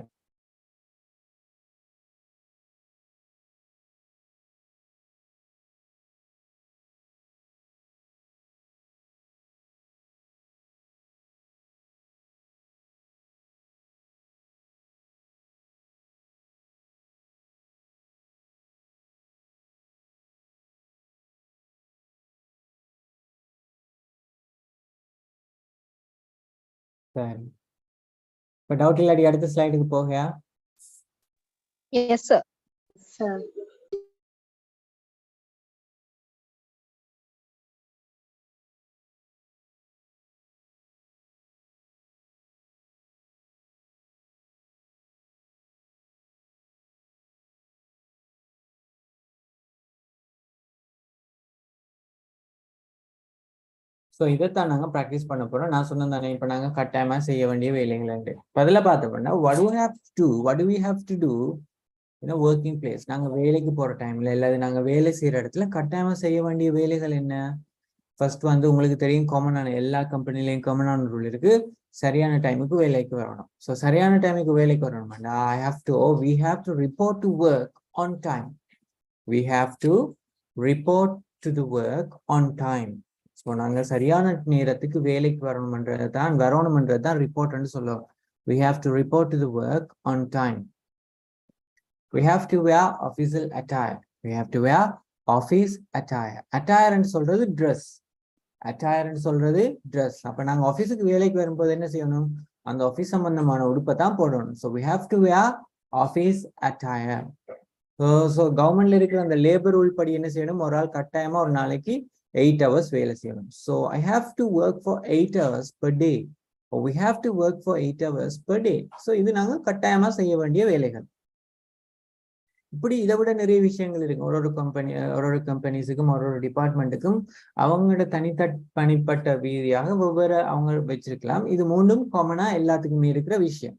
சரி. இப்ப டவுட் இல்லாட்டி அடுத்த ஸ்லைடுக்கு போகயா? Yes, sir. Sir. ஸோ இதைத்தான் நாங்கள் ப்ராக்டிஸ் பண்ண போறோம். நான் சொன்னேன் தானே இப்போ நாங்கள் கட்டாயமா செய்ய வேண்டிய வேலைங்களாண்டு. பதில பார்த்தோம்னா what do we have to do in a working place? நாங்கள் வேலைக்கு போற டைம்ல இல்லாது நாங்கள் வேலை செய்யற இடத்துல கட்டாயமா செய்ய வேண்டிய வேலைகள் என்ன? ஃபர்ஸ்ட் வந்து உங்களுக்கு தெரியும், காமனான எல்லா கம்பெனிலையும் காமனான ரூல் இருக்கு, சரியான டைமுக்கு வேலைக்கு வரணும். ஸோ சரியான டைமுக்கு வேலைக்கு வரணும்னா we have to report to work on time. We have to report to the work on time. So நாங்க சரியான நேரத்துக்கு வேலைக்கு வரணும்ன்றதான் ரிப்போர்ட்னு சொல்லுவோம். We have to report to the work on time. We have to wear official attire. We have to wear office attire. Attire ன்னு சொல்றது dress. Attire ன்னு சொல்றது dress. அப்ப நாங்க ஆபீஸுக்கு வேலைக்கு வரும்போது என்ன செய்யணும்? அந்த ஆபீஸ் சம்பந்தமான உடுப்பை தான் போடணும். So we have to wear office attire. So கவர்மெண்ட்ல இருக்கிற அந்த லேபர் ரூல் படி என்ன செய்யணும்? ஒரு ஆள் கட்டாயமா ஒரு நாளைக்கு 8 hours வேலை செய்யணும். So I have to work for 8 hours per day. Or we have to work for 8 hours per day. So இது நாங்க கட்டாயமா செய்ய வேண்டிய வேலைகள். இப்படி இதை விட நிறைய விஷயங்கள் இருக்கு. ஒரு கம்பெனிஸுக்கும் ஒரு டிபார்ட்மெண்ட்டுக்கும் அவங்களோட தனிப்பட்ட ரீதியாக ஒவ்வொரு அவங்க வச்சிருக்கலாம். இது மூணும் காமனா எல்லாத்துக்குமே இருக்கிற விஷயம்.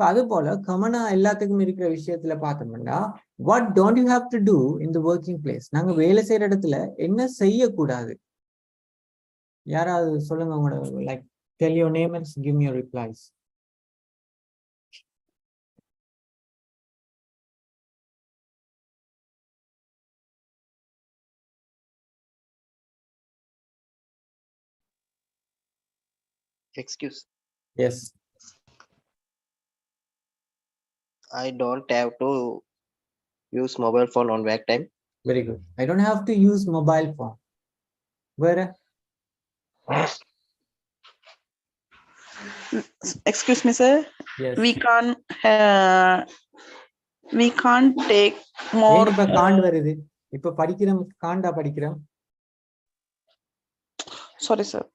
அது போல காமனா எல்லாத்துக்கும் இருக்கிற விஷயத்துல பார்த்தோம்னா what don't you have to do in the working place? நாங்க வேலை செய்யற இடத்துல என்ன செய்யக்கூடாது? யாராவது சொல்லுங்க. உங்களோட like tell your name and give me your replies. Excuse. Yes. I don't have to use mobile phone on work time. Very good. I don't have to use mobile phone. Where? Excuse me, sir. Yes. We can't take more. இப்ப Gantt வருது. இப்ப படிக்கிறோம், காண்டா படிக்கிறோம். Sorry, sir.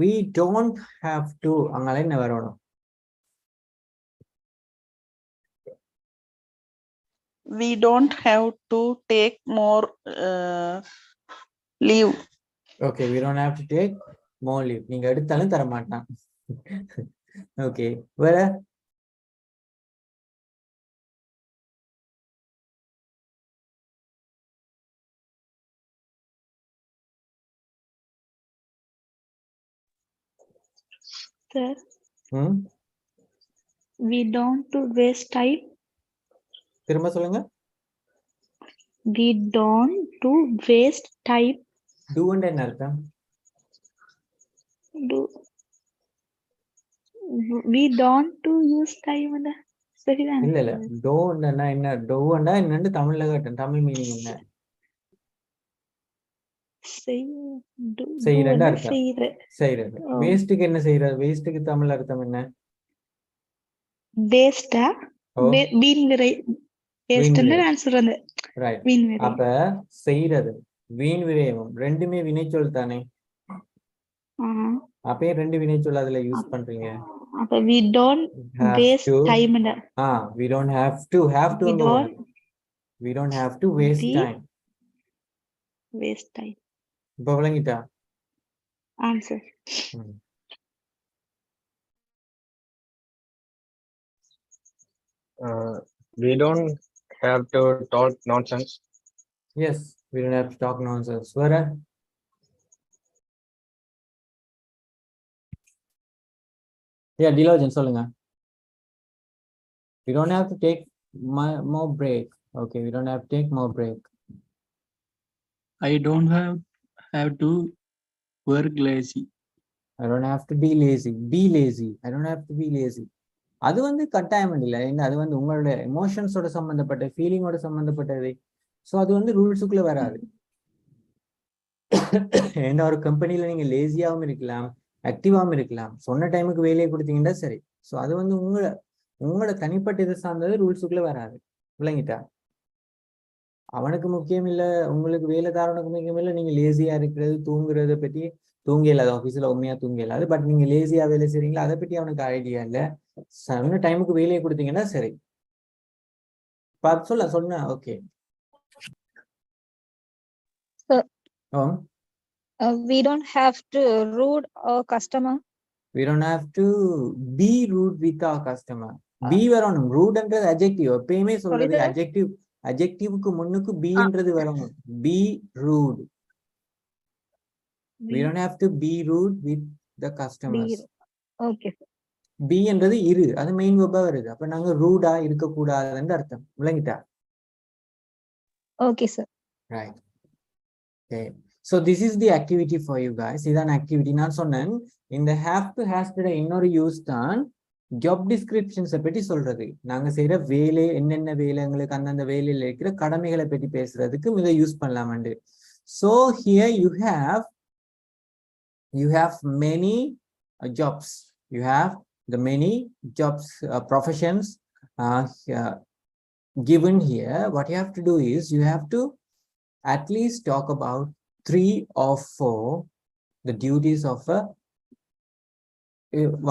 We don't have to. அங்கால என்ன வரணும்? We don't have to take more leave. Okay, we don't have to take more leave. நீங்க எடுத்தாலும் தர மாட்டான். Okay, வேற? Sir, ம் we don't waste time. திரும்ப சொல்லுங்க. We don't waste time. Do என்ன அர்த்தம்? We don't use time. சரிதான் இல்ல இல்ல டோன்னா என்ன, டோன்னா என்னன்னு தமிழ்ல கேட்டேன். தமிழ் மீனிங் என்ன? செய்யறேன்னு அர்த்தம். செய்யற செய்யறது. வேஸ்ட்டுக்கு என்ன செய்யறது? வேஸ்ட்டுக்கு தமிழ் அர்த்தம் என்ன? வேஸ்டா ஓ வீண் விரை வேஸ்ட்னு விரை. நான் சொல்றது ரைட். வீண் விரை. அப்ப செய்யறது வீண் விரயமும் ரெண்டுமே வினைச்சொல் தானே. அப்பயே ரெண்டு வினைச்சொல் அதுல யூஸ் பண்றீங்க. அப்ப we don't Have waste to. time We don't have to. Have to. We don't have to waste time. waste time. இப்ப விளங்கிட்டா? Answer. We don't have to talk nonsense. Yes, we don't have to talk nonsense. Where? Yeah, Dilojan சொல்லுங்க. We don't have to take more break. Okay, we don't have to take more break. I don't have to work lazy. I don't have to be lazy. Be lazy. I don't have to be lazy. அது வந்து கட்டாயம் இல்லை. ஏன்னா அது வந்து உங்களோட எமோஷன்ஸோட சம்பந்தப்பட்ட, ஃபீலிங்கோட சம்பந்தப்பட்டது. ஸோ அது வந்து ரூல்ஸுக்குள்ள வராது. ஏன்னா ஒரு கம்பெனில நீங்க லேசியாவும் இருக்கலாம், ஆக்டிவாகவும் இருக்கலாம். சொன்ன டைமுக்கு வேலையை கொடுத்தீங்கன்னா சரி. ஸோ அது வந்து உங்களோட தனிப்பட்ட இதை சார்ந்தது, ரூல்ஸுக்குள்ள வராது. விளங்கிட்டா? அவனுக்கு முக்கியம் இல்லை, உங்களுக்கு வேலைக்காரனுக்கு முக்கியம் இல்லை. நீங்க லேசியா இருக்கிறது, தூங்குறத பற்றி தூங்க இல்லாத ஆஃபீஸில் உண்மையா தூங்க இல்லாது. பட் நீங்க லேசியா வேலை செய்றீங்களா அதை பற்றி அவனுக்கு ஐடியா இல்லை. சொன்ன டைமுக்கு வேலையை கொடுத்தீங்கன்னா சரி. பார்த்து சொன்ன okay. We don't have to rude our customer. We don't have to be rude with our customer. Be வரணும். ரூட்ன்றது adjective. எப்பயுமே சொல்றது adjective. adjectiveக்கு முன்னுக்கு be ன்றது வரணும். Be rude. We don't have to be rude with the customers. Okay. Be என்றது இரு, அது main வெர்பா வருது. அப்ப நாங்க ரூடா இருக்க கூடாதுன்னு அர்த்தம். விளங்கிட்டா? Okay sir. Right. Okay. So this is the activity for you guys. இதான் activity. நான் சொன்னேன் இந்த have to has to இன்னொரு யூஸ் தான் ஜாப் டிஸ்கிரிப்ஷன்ஸை பற்றி சொல்றது. நாங்க செய்யற வேலை என்னென்ன வேலை, எங்களுக்கு அந்தந்த வேலையில இருக்கிற கடமைகளை பற்றி பேசுறதுக்கு இதை use பண்ணலாமண்டு. So here you have many jobs. You have the many jobs, professions given here. What you have to do is you have to at least talk about 3 or 4 the duties of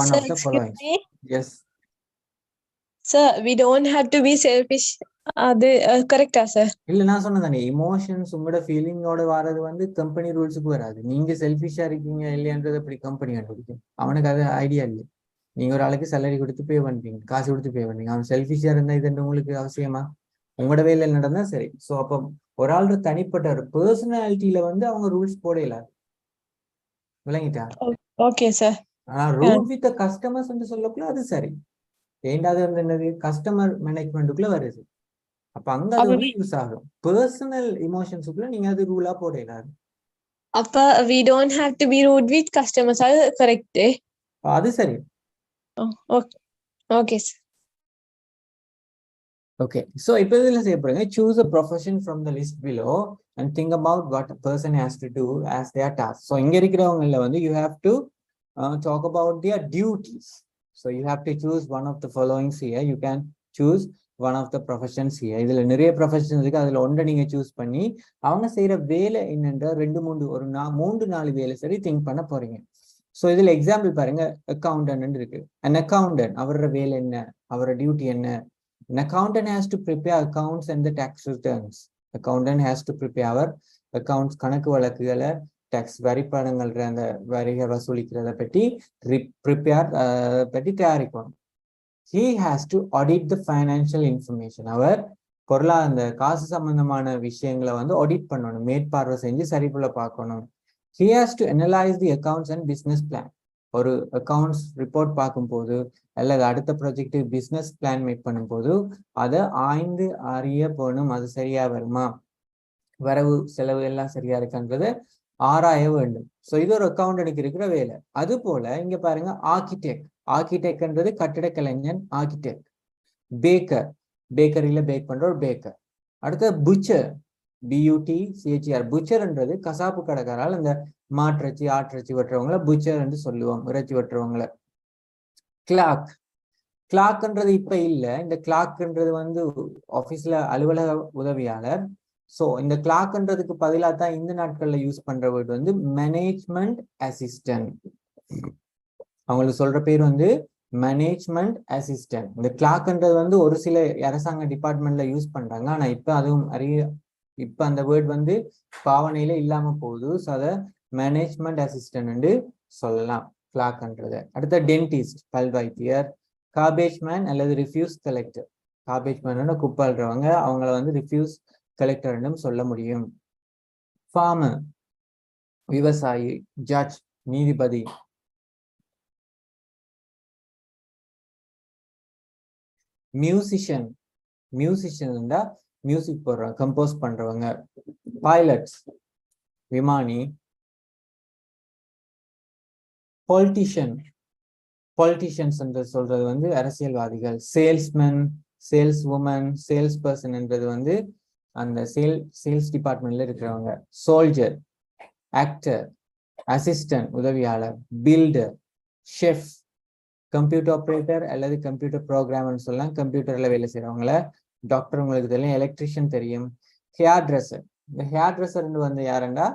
one Sir, of the following. Yes. Sir, we don't have to be selfish. அது கரெக்டா sir? இல்ல நான் சொன்னதானே, emotions உங்களோட ஃபீலிங்கோட வர்றது வந்து company ரூல்ஸுக்கு வராது. நீங்க செல்ஃபிஷா இருக்கீங்க இல்லையன்றது அப்படி கம்பெனி கண்டுபிடிக்கும். அவனுக்கு அது ஐடியா இல்லை. நீங்க ஒரு ஆளுக்கு சேலரி கொடுத்து பே பண்றீங்க, காசு கொடுத்து பே பண்றீங்க. அவன் செல்ஃபிஷா இருந்தா இது உங்களுக்கு அவசியமா? உங்களோட வேலையில் நடந்தா சரி. ஸோ அப்போ ஒரு ஆள் தனிப்பட்ட ஒரு பர்சனாலிட்டியில வந்து அவங்க ரூல்ஸ் போடல. விளங்கிட்டா? Okay sir. ஆனா ரூல் வித் கஸ்டமர்ஸ் என்று சொல்லக்குள்ள அது சரி. ஏண்டாவது வந்து என்னது, கஸ்டமர் மேனேஜ்மெண்ட்டுக்குள்ள வருது. அப்ப அங்க அது வந்து யூஸ் ஆகும். பர்சனல் இமோஷன்ஸுக்குள்ள நீங்க அது ரூலா போடலாது. அப்ப we don't have to be rude with customers. அது கரெக்ட். அது சரி. Okay okay sir. Okay, so இப்போ இதுல செய்ய போறீங்க, choose a profession from the list below and think about what a person has to do as their task. So இங்க இருக்கிறவங்கல வந்து you have to talk about their duties. So you have to choose one of the following here. You can choose one of the professions here. இதுல நிறைய professions இருக்கு, அதுல ஒன்றை நீங்க choose பண்ணி அவங்க செய்யற வேலை என்னன்ற 3-4 வேலை சரி திங்க் பண்ண போறீங்க. ஸோ இதுல எக்ஸாம்பிள் பாருங்க, அக்கௌண்டன்ட் இருக்கு. an accountant அவரோட வேலை என்ன, அவரோட டியூட்டி என்ன? An accountant has to prepare accounts and the tax returns. Accountant has to prepare our accounts, கணக்கு வழக்குகளை, டாக்ஸ் வரிப்பணங்கள், அந்த வரிகள் வசூலிக்கிறத பற்றி பற்றி தயாரிக்கணும். He has to audit the financial information. அவர் அந்த காசு சம்பந்தமான விஷயங்களை வந்து ஆடிட் பண்ணணும், மேற்பார்வை செஞ்சு சரிப்புல பார்க்கணும். He has to analyze the accounts and business plan. ஒரு அக்கௌண்ட்ஸ் ரிப்போர்ட் பார்க்கும்போது அல்லது அடுத்த ப்ராஜெக்ட் பிஸ்னஸ் பிளான் மேக் பண்ணும்போது அதை ஆய்ந்து அறிய போகணும். அது சரியா வருமா, வரவு செலவு எல்லாம் சரியா இருக்கான்றதை ஆராய வேண்டும். ஸோ இது ஒரு அக்கௌண்டன்ட்க்கு இருக்கிற வேலை. அது போல இங்க பாருங்க, ஆர்கிடெக்ட்ன்றது கட்டிட கலைஞன், ஆர்கிடெக்ட். பேக்கர், பேக்கரியில பேக் பண்ற ஒரு பேக்கர். அடுத்த புச்சர், BUTCHER, புச்சர்ன்றது கசாப்பு கடைக்காரால் அந்த மாட்டிறைச்சி ஆட்டிறைச்சி வெட்டுறவங்கள புச்சர் என்று சொல்லுவோம், இறைச்சி வெட்டுறவங்கள. கிளாக், கிளாக்ன்றது இப்ப இல்ல, இந்த கிளாக்ன்றது வந்து ஆபீஸ்ல அலுவலக உதவியாளர். சோ இந்த கிளாக்ன்றதுக்கு பதிலா தான் இந்த நாட்கள்ல யூஸ் பண்ற வேர்ட் வந்து மேனேஜ்மெண்ட் அசிஸ்டன்ட். அவங்களுக்கு சொல்ற பேர் வந்து மேனேஜ்மெண்ட் அசிஸ்டன்ட். இந்த கிளாக்ன்றது வந்து ஒரு சில அரசாங்க டிபார்ட்மெண்ட்ல யூஸ் பண்றாங்க, ஆனா இப்ப அதுவும் இப்ப அந்த வேர்ட் வந்து பாவனையில இல்லாம போகுது. ஸோ அதை மேனேஜ்மெண்ட் அசிஸ்டன்ட் சொல்லலாம் கிளாக்ன்றது. அடுத்த டென்டிஸ்ட், பல் வைத்தியர். கார்பேஜ் மேன் அல்லது ரிஃப்யூஸ் கலெக்டர், கார்பேஜ் மேன் குப்பை அள்ளுறவங்க, அவங்கள வந்து ரிஃப்யூஸ் கலெக்டர்னும் சொல்ல முடியும். ஃபார்மர், விவசாயி. ஜட்ஜ், நீதிபதி. மியூசிஷியன், மியூசிஷியன் மியூசிக் போடுறவங்க, கம்போஸ் பண்றவங்க. பைலட்ஸ், விமானி. பொலிட்டிஷியன், பொலிட்டிஷியன்ஸ் என்று சொல்றது வந்து அரசியல்வாதிகள். Salesman, sales woman, sales person என்றது வந்து அந்த சேல்ஸ் டிபார்ட்மெண்ட்ல இருக்கிறவங்க. சோல்ஜர், ஆக்டர், அசிஸ்டன்ட் உதவியாளர். பில்டர், ஷெஃப், கம்ப்யூட்டர் ஆப்ரேட்டர் அல்லது கம்ப்யூட்டர் ப்ரோக்ராம்னு சொல்லலாம், கம்ப்யூட்டர்ல வேலை செய்யறவங்கள. டாக்டர் உங்களுக்கு தெரியும், எலக்ட்ரிஷியன் தெரியும். ஹேர் ட்ரெஸ்ஸர், இந்த ஹேர் ட்ரெஸ்ஸர் வந்து யாருண்டா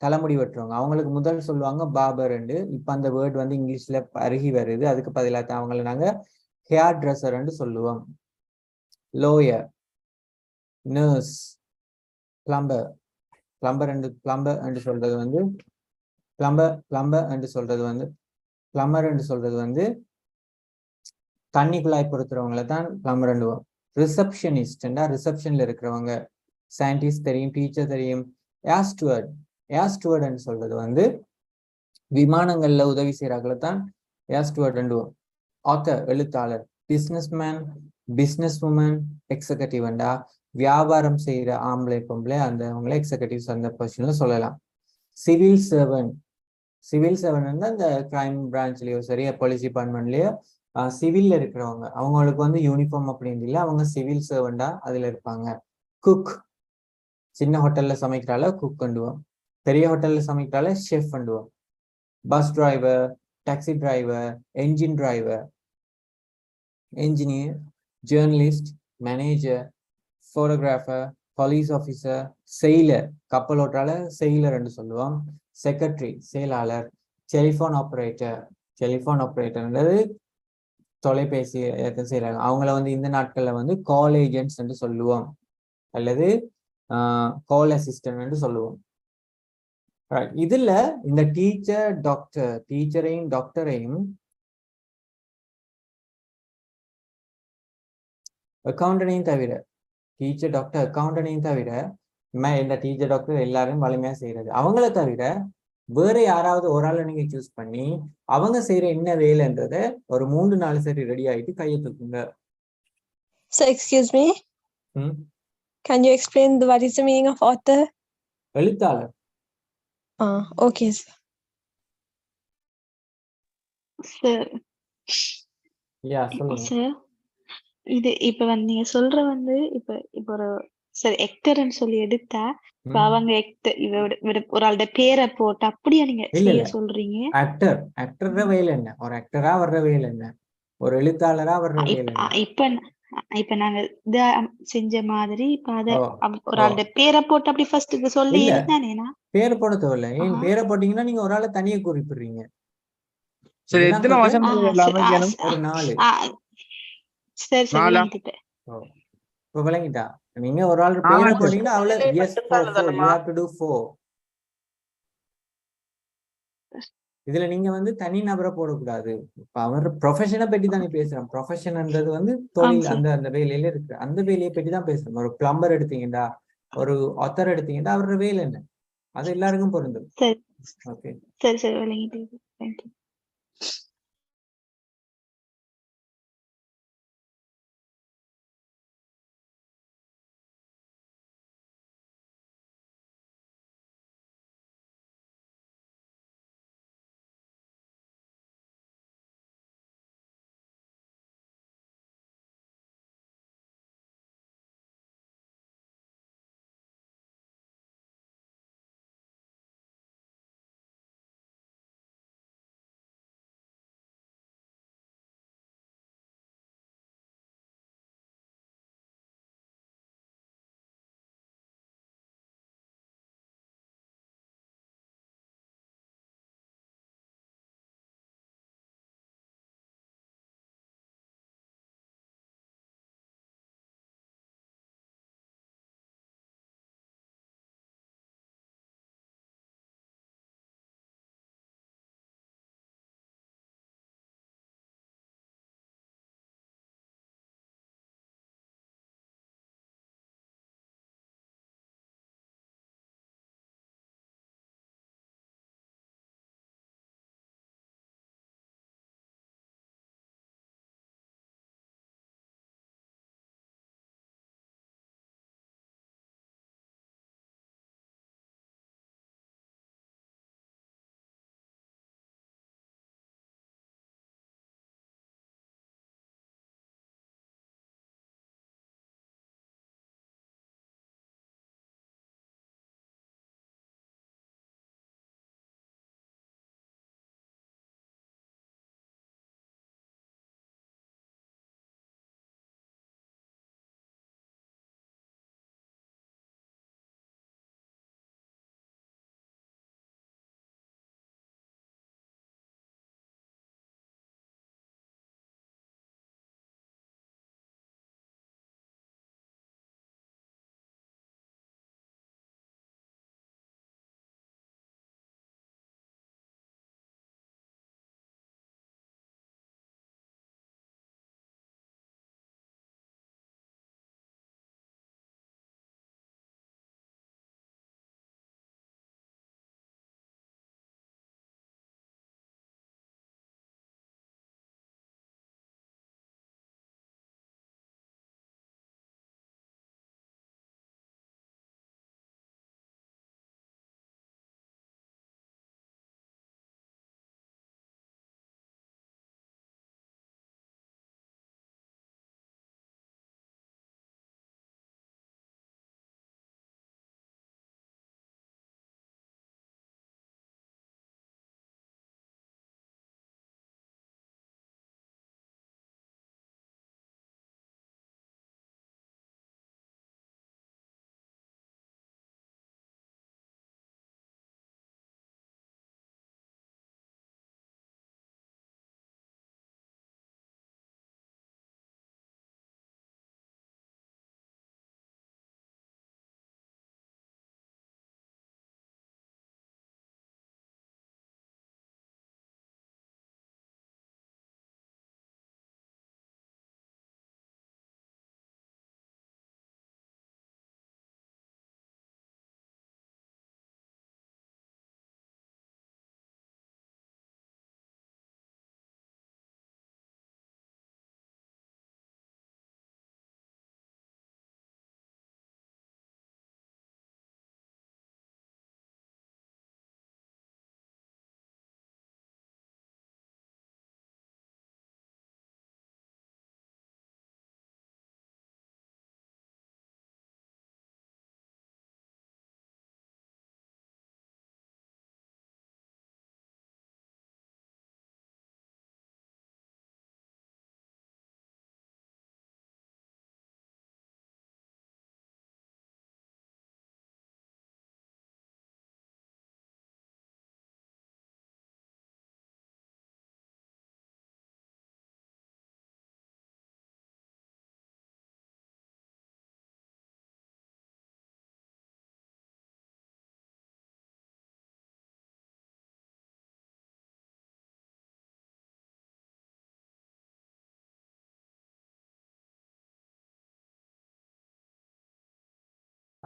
தலைமுடி வெட்டுறவங்க, அவங்களுக்கு முதல் சொல்லுவாங்க பார்பர். இப்ப அந்த வேர்ட் வந்து இங்கிலீஷ்ல அருகி வருது, அதுக்கு பதிலாக அவங்களை நாங்க ஹேர் ட்ரெஸ்ஸர் சொல்லுவோம். Lower, nurse, plumber. பிளம்பர் என்று சொல்றது வந்து பிளம்பர் என்று சொல்றது வந்து தண்ணி குழாய் பொறுத்துறவங்களை தான் பிளம்பர் என்றுவோம். ரிசப்ஷனிஸ்டா ரிசப்ஷன்ல இருக்கிறவங்க. சயின்டிஸ்ட் தெரியும், டீச்சர் தெரியும். ஏர்ஸ்டுவர்ட், ஏர்ஸ்டுவர்ட்னு சொல்றது வந்து விமானங்கள்ல உதவி செய்யறாங்கள தான் ஏர்ஸ்டுவர்ட் என்றுவோம். ஆத்தர், எழுத்தாளர். பிஸ்னஸ்மேன், பிஸ்னஸ் உமன், எக்ஸிகூட்டிவ்ண்டா வியாபாரம் செய்யற ஆம்பளை பொம்பளை அந்த அவங்கள எக்ஸிகூட்டிவ்ஸ் அந்த பொசிஷன்ல சொல்லலாம். சிவில் சர்வன்ட், சிவில் சர்வன்ட் அந்த கிரைம் பிரான்ச்லயோ சரி போலீஸ் டிபார்ட்மெண்ட்லயோ சிவில்ல இருக்கிறவங்க, அவங்களுக்கு வந்து யூனிஃபார்ம் அப்படின்னு இல்லை, அவங்க சிவில் சர்வெண்டா அதுல இருப்பாங்க. குக், சின்ன ஹோட்டல்ல சமைக்கிறால குக் பண்ணுவோம், பெரிய ஹோட்டல்ல சமைக்கிறால ஷெஃப் பண்ணுவோம். Bus driver, taxi driver, engine driver. Engineer, journalist, manager, photographer, police officer. Sailor, கப்பல் ஓட்டால செயிலர் என்று சொல்லுவோம். செக்ரட்டரி, செயலாளர். டெலிஃபோன் ஆப்ரேட்டர், டெலிஃபோன் ஆப்ரேட்டர்ன்றது தொலைபேசி செய்யறாங்க, அவங்கள வந்து இந்த நாட்கள்ல வந்து கால் ஏஜென்ட்ஸ் என்று சொல்லுவோம் அல்லது கால் அசிஸ்டன்ட் என்று சொல்லுவோம். இதுல இந்த டீச்சர், டாக்டர், டீச்சரையும் டாக்டரையும் அக்கௌண்டனையும் தவிர, டீச்சர் டாக்டர் அக்கௌண்டனையும் தவிர இந்த டீச்சர் டாக்டர் எல்லாரும் வலிமையா செய்யறது, அவங்கள தவிர வேற யாராவது ஒரு ஆளை நீங்க சூஸ் பண்ணி அவங்க செய்யற என்ன வேலைன்றத ஒரு 3-4 சரி ரெடி ஆயிட்டு கையை தூக்குங்க. So excuse me. Can you explain what is the meaning of author? எழுத்தாளர். Okay sir. Sir. சொல்லுங்க. Sir, இது இப்ப வந்து நீங்க சொல்ற வந்து இப்ப ஒரு சரி எக்டர்ன்னு சொல்லி எடுத்தா இப்ப அவங்க ஒரு ஆளோட பேரை போட்டு அப்படியா நீங்க செய்ய சொல்றீங்க? ஆக்டர் வேலை என்ன, ஒரு ஆக்டரா வர்ற வேலை என்ன, ஒரு எழுத்தாளரா வர்ற வேலை என்ன? இப்ப நாங்க இத செஞ்ச மாதிரி இப்ப அத ஒரு ஆளோட பேரை போட்டு அப்படி ஃபர்ஸ்ட் சொல்லி எடுத்தானேனா பேரை போட தேவையில்ல. ஏன் பேரை போட்டீங்கன்னா நீங்க ஒரு ஆளை தனியா குறிப்பிடுறீங்க. சரி, எத்தனை வருஷம் ஒரு 4. சரி இப்ப விளங்கிட்டா? நீங்க ஒரு ஆள் பேரை போட்டீங்கன்னா அவ்வளவு yes 4 you have to do 4. இதுல நீங்க வந்து தனி நபரை போடக்கூடாது. இப்ப அவர் ப்ரொஃபஷனை பற்றி தானே பேசுறோம். ப்ரொஃபஷன்ன்றது வந்து தொழில், அந்த வேலையில இருக்கு, அந்த வேலையை பற்றி தான் பேசுறோம். ஒரு பிளம்பர் எடுத்தீங்கன்னா, ஒரு ஆத்தர் எடுத்தீங்கன்னா அவரோட வேலை என்ன, அது எல்லாருக்கும் பொருந்தும். ஓகே, சரி விளங்கிட்டு. தேங்க்யூ.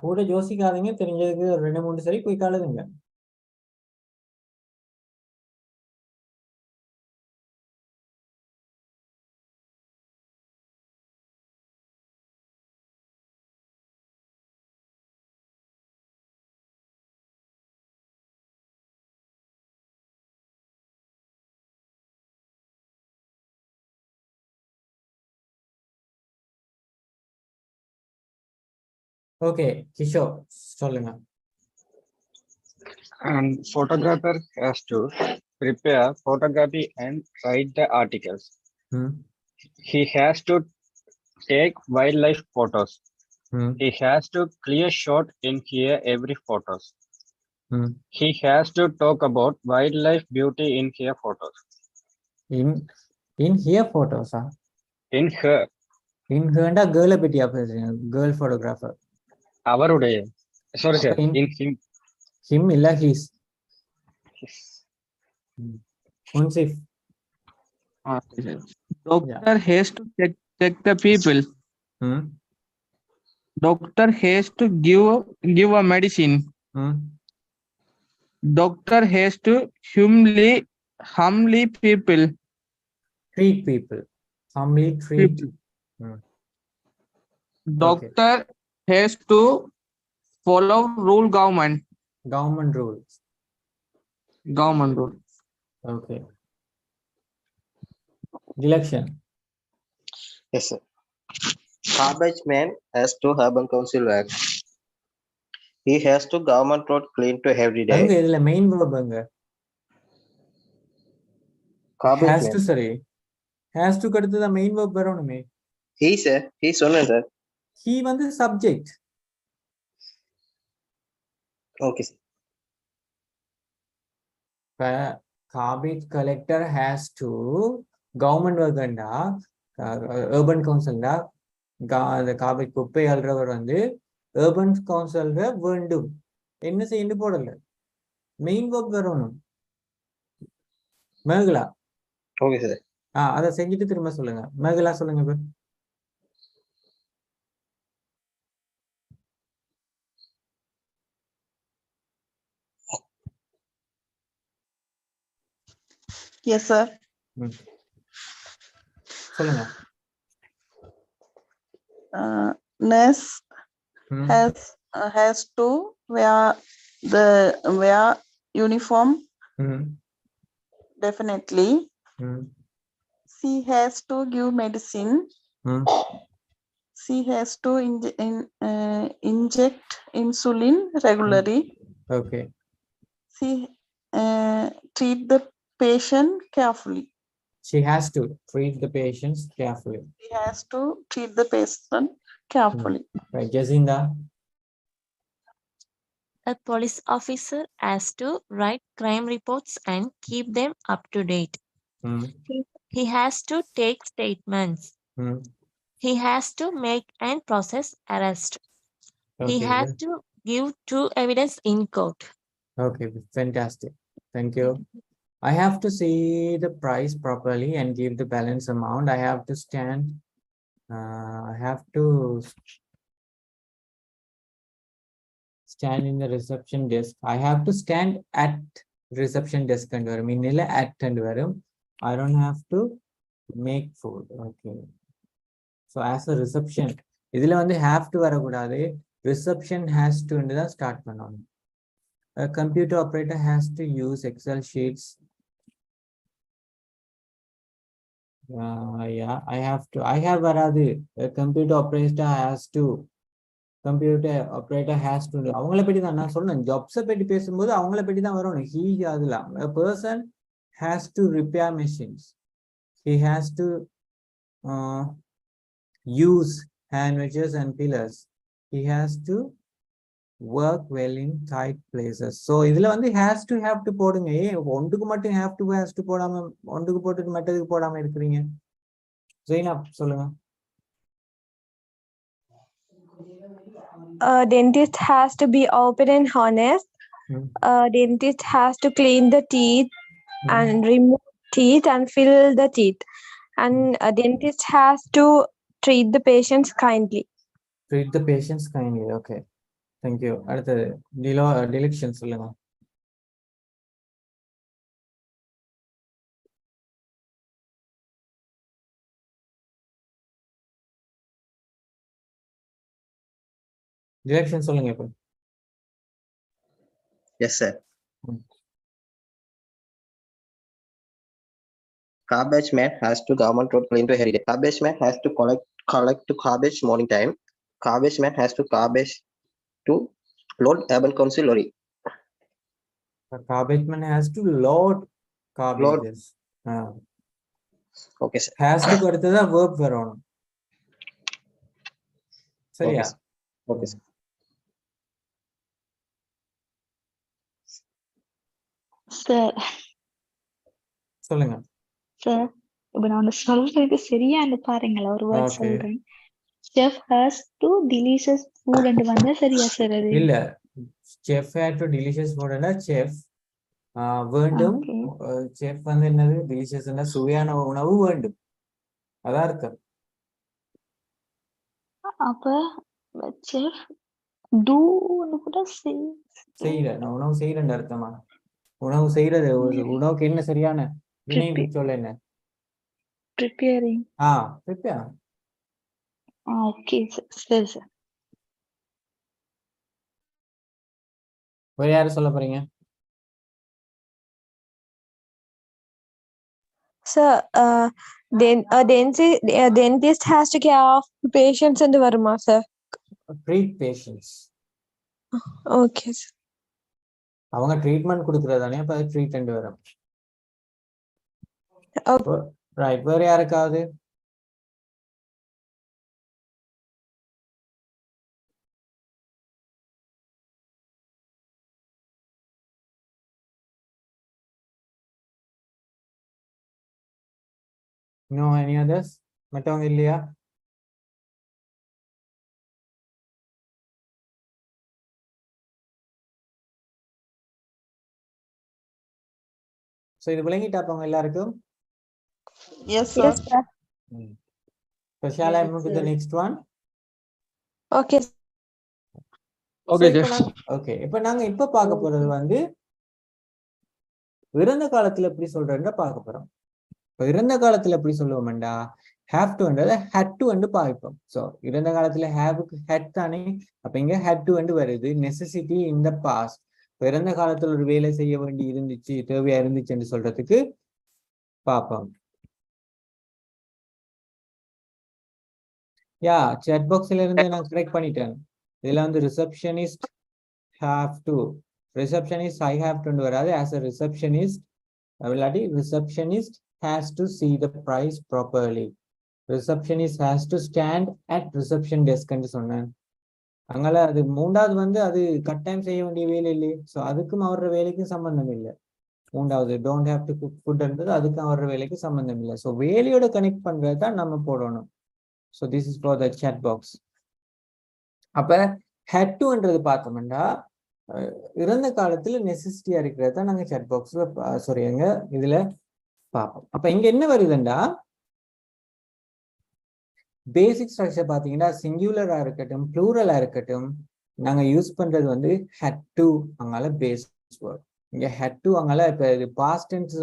கூட யோசிக்காதீங்க, தெரிஞ்சதுக்கு ஒரு 2-3 சரி குயிக்கா எழுதுங்க. ஓகே கிஷோர் சொல்லுங்க. And photographer has to prepare photography and write the articles. He has to take wildlife photos. He has to clear shot in here every photos. He has to talk about wildlife beauty in here photos. In here photos In her. In herண்டா கேர்ளை பத்தியா பேசுறீங்க? Girl photographer அவருடைய sorry sir, in him. Him இல்ல his. Munsif. Doctor has to check the people. Doctor has to give a medicine. Doctor has to humbly people. Treat people. Humbly treat. Doctor has to follow rule government. Government rules. Government rule. Okay. Election. Yes, sir. Garbage man has to urban council work. He has to government road clean to every day. அங்க இதுல main verb அங்க. Garbage has man. to sorry. Has to அடுத்து தான் main verb வரணுமே. He sir, he சொன்னேன் sir. He வந்து subject. Okay sir. Garbage collector has to government work அண்டா urban councilடா அந்த காபேஜ் குப்பை அள்ளுறவர் வந்து urban councilல வேண்டும் என்ன செய்யணும் போடல மெயின் verb வரணும். Mekala okay sir. அதை செஞ்சுட்டு திரும்ப சொல்லுங்க. மேகலா சொல்லுங்க இப்ப. Yes, sir. சொல்லுங்க. Nurse has to wear uniform. Definitely. She has to give medicine. She has to inject insulin regularly. Okay. She treat the patient carefully. She has to treat the patients carefully. She has to treat the patient carefully. Right, Jacinda. A police officer has to write crime reports and keep them up to date. He has to take statements. He has to make and process arrest. Okay. He has to give true evidence in court. Okay, fantastic. Thank you. I have to see the price properly and give the balance amount. I have to stand. I have to stand in the reception desk. I have to stand at reception desk and varum. Innilla at and varum. I don't have to make food. Okay. So as a reception, idhila vandu have to varakoodadhu. Reception has to ண்டு தான் start பண்ணணும். A computer operator has to use Excel sheets. Yeah, I have to. I have varadu. A computer operator has to. Computer operator has to. அவங்கள பத்தி தான் நான் சொன்னேன். Jobs பத்தி பேசும்போது அவங்கள பத்தி தான் வரணும். He அதெல்லாம். A person has to repair machines. He has to use hand wedges and pillars. He has to work well in tight places. So இதுல வந்து has to have to போடுங்க. ஒன்றுக்கு மட்டும் have to has to போடாம ஒன்றுக்கு போட்டுட்டு மற்றதுக்கு போடாம இருக்கிறீங்க. ஜெயினப் சொல்லுங்க. Dentist has to be open and honest. Dentist has to clean the teeth and remove teeth and fill the teeth. And a dentist has to treat the patients kindly. Treat the patients kindly. Okay. Thank you. அடுத்தது டிலெக்ஷன் சொல்லுங்க. டிலெக்ஷன் சொல்லுங்க இப்போ. Yes, sir. Garbage man has to government road clean to every day. Garbage man has to collect to garbage morning time. Garbage man has to garbage to load urban council lorry. The garbage man has to load garbages. Okay, sir. Has to அடுத்ததா verb வரணும். சரியா? Okay, sir. Sir சொல்லுங்க. Sir இப்ப நான் ஒண்ணு சொல்றது சரியான்னு பாருங்களேன். ஒரு வேர்ட் சொல்றேன். Chef has to delicious food and வந்தா சரியா சார் அது? இல்ல, chef had to delicious food and chef வேண்டும். chef வந்து என்னது? delicious னா சுவையான உணவு வேண்டும். அதான் அர்த்தம். அப்ப chef do னு கூட செய்யற, நான் உணவு செய்யறேன்னு அர்த்தமா? உணவு செய்யறது, உணவுக்கு என்ன சரியான வினை சொல்ல என்ன? preparing. prepare. ஓகே சரி சார். வேற யாரு சொல்ல போறீங்க? Sir, dentist has to care of patients and varma, sir. Treat patients. Okay, sir. அவங்க ட்ரீட்மெண்ட் கொடுக்கறதானே, அப்ப அது ட்ரீட் அண்ட் வரும். ரைட். வேற யாருக்காவது? No, any others? மற்றவங்க இல்லையா? சோ இது விளங்கிட்டாப்பங்க எல்லாருக்கும்? Yes, sir. Yes, sir. So shall I move to the next one? Okay. Okay, okay. இப்போ நாங்க இப்ப பார்க்க போறது வந்து இறந்த காலத்துல எப்படி சொல்றேன்னு பார்க்க போறோம். இப்போ இறந்த காலத்துல எப்படி சொல்லுவோம்டா, have to ன்றத had to ன்னு பாய்ப்போம். சோ இறந்த காலத்துல haveக்கு had தானே, அப்ப இங்க had to ன்னு வருது. necessity in the past. இறந்த காலத்துல ஒரு வேலை செய்ய வேண்டி இருந்துச்சு, தேவையா இருந்துச்சுன்னு சொல்றதுக்கு பாப்போம். chat boxல இருந்து நான் கரெக்ட் பண்ணிட்டேன். இதுல வந்து receptionist have to, receptionist I have to வராது. as a receptionist இல்லாட்டி receptionist has to see the price properly. receptionist has to stand at reception desk ன்னு சொன்னேன். அங்கல அது மூன்றாவது வந்து அது கட்டாயம் செய்ய வேண்டிய வேலை இல்லையே. சோ அதுக்கும் அவரோட வேலைக்கும் சம்பந்தம் இல்லை. மூன்றாவது don't have to cook food ன்றது அதுக்கும் அவரோட வேலைக்கு சம்பந்தம் இல்லை. சோ வேலையோட கனெக்ட் பண்றது தான் நம்ம போடணும். So this is for the chat box. அப்ப had to ன்றது பார்த்தோம்னா இறந்த காலத்துல நெசசிட்டியா இருக்கிறது தான் நாங்க chat boxல சாரி எங்க இதுல பார்ப்போம். அப்ப இங்க என்ன வருதுண்டா, பேசிக் ஸ்ட்ரக்சர் பாத்தீங்கன்னா சிங்குலரா இருக்கட்டும் ப்ளூரலா இருக்கட்டும் நாங்க யூஸ் பண்றது வந்து had to, அங்கால பேஸ் வேர்ட். இங்க had to அங்கால இப்ப இது பாஸ்ட் டென்ஸ்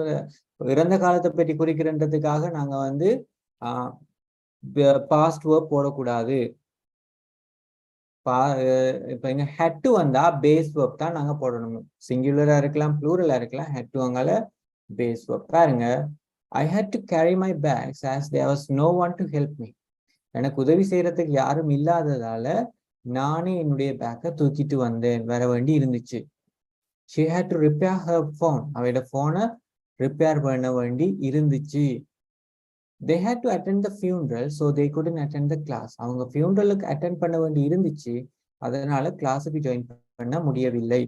இறந்த காலத்தை பற்றி குறிக்கிறதுக்காக நாங்க வந்து பாஸ்ட் வேர்ட் போடக்கூடாது. இப்ப இங்க had to வந்தா பேஸ் வேர்ப் தான் நாங்க போடணும். சிங்குலரா இருக்கலாம் ப்ளூரலா இருக்கலாம், had to அங்கால பேஸ் வேர்ப். பாருங்க, I had to carry my bags as there was no one to help me. எனக்கு உதவி செய்யறதுக்கு யாரும் இல்லாததால நானே என்னுடைய பேக்கை தூக்கிட்டு வந்தேன், வர வேண்டி இருந்துச்சு. She had to repair her phone. அவளோட போனை ரிப்பேர் பண்ண வேண்டி இருந்துச்சு. They had to attend the funeral, so they couldn't attend the class. அவங்க funeralக்கு அட்டெண்ட் பண்ண வேண்டி இருந்துச்சு, அதனால கிளாஸுக்கு ஜாயின் பண்ண முடியவில்லை.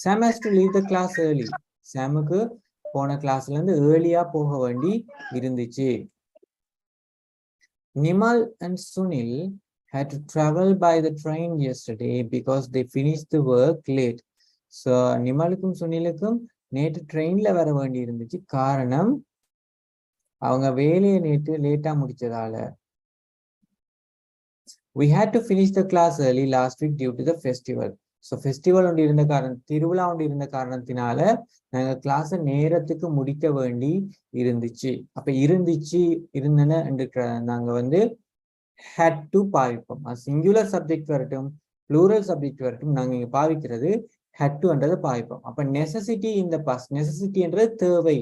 Sam has to leave the class early. சாமுக்கு போன கிளாஸ்ல இருந்து ஏர்லியா போக வேண்டி இருந்துச்சு. Nimal and Sunil had to travel by the train yesterday because they finished the work late. So நிமலுக்கும் சுனிலுக்கும் நேற்று ட்ரெயின்ல வர வேண்டி இருந்துச்சு, காரணம் அவங்க வேலையை நேற்று லேட்டா முடிச்சதால. We had to finish the class early last week due to the festival. So festival ஒன்று இருந்த திருவிழா ஒன்று இருந்த காரணத்தினால நாங்க கிளாஸ நேரத்துக்கு முடிக்க வேண்டி இருந்துச்சு. அப்ப இருந்தன என்று நாங்க வந்து had to பாவிப்போம். சிங்குலர் சப்ஜெக்ட் வரட்டும் ப்ளூரல் சப்ஜெக்ட் வரட்டும் நாங்க இங்க பாவிக்கிறது had to என்றதை பாவிப்போம். அப்ப நெசசிட்டி இந்த பாஸ் நெசசிட்டி என்றது தேவை.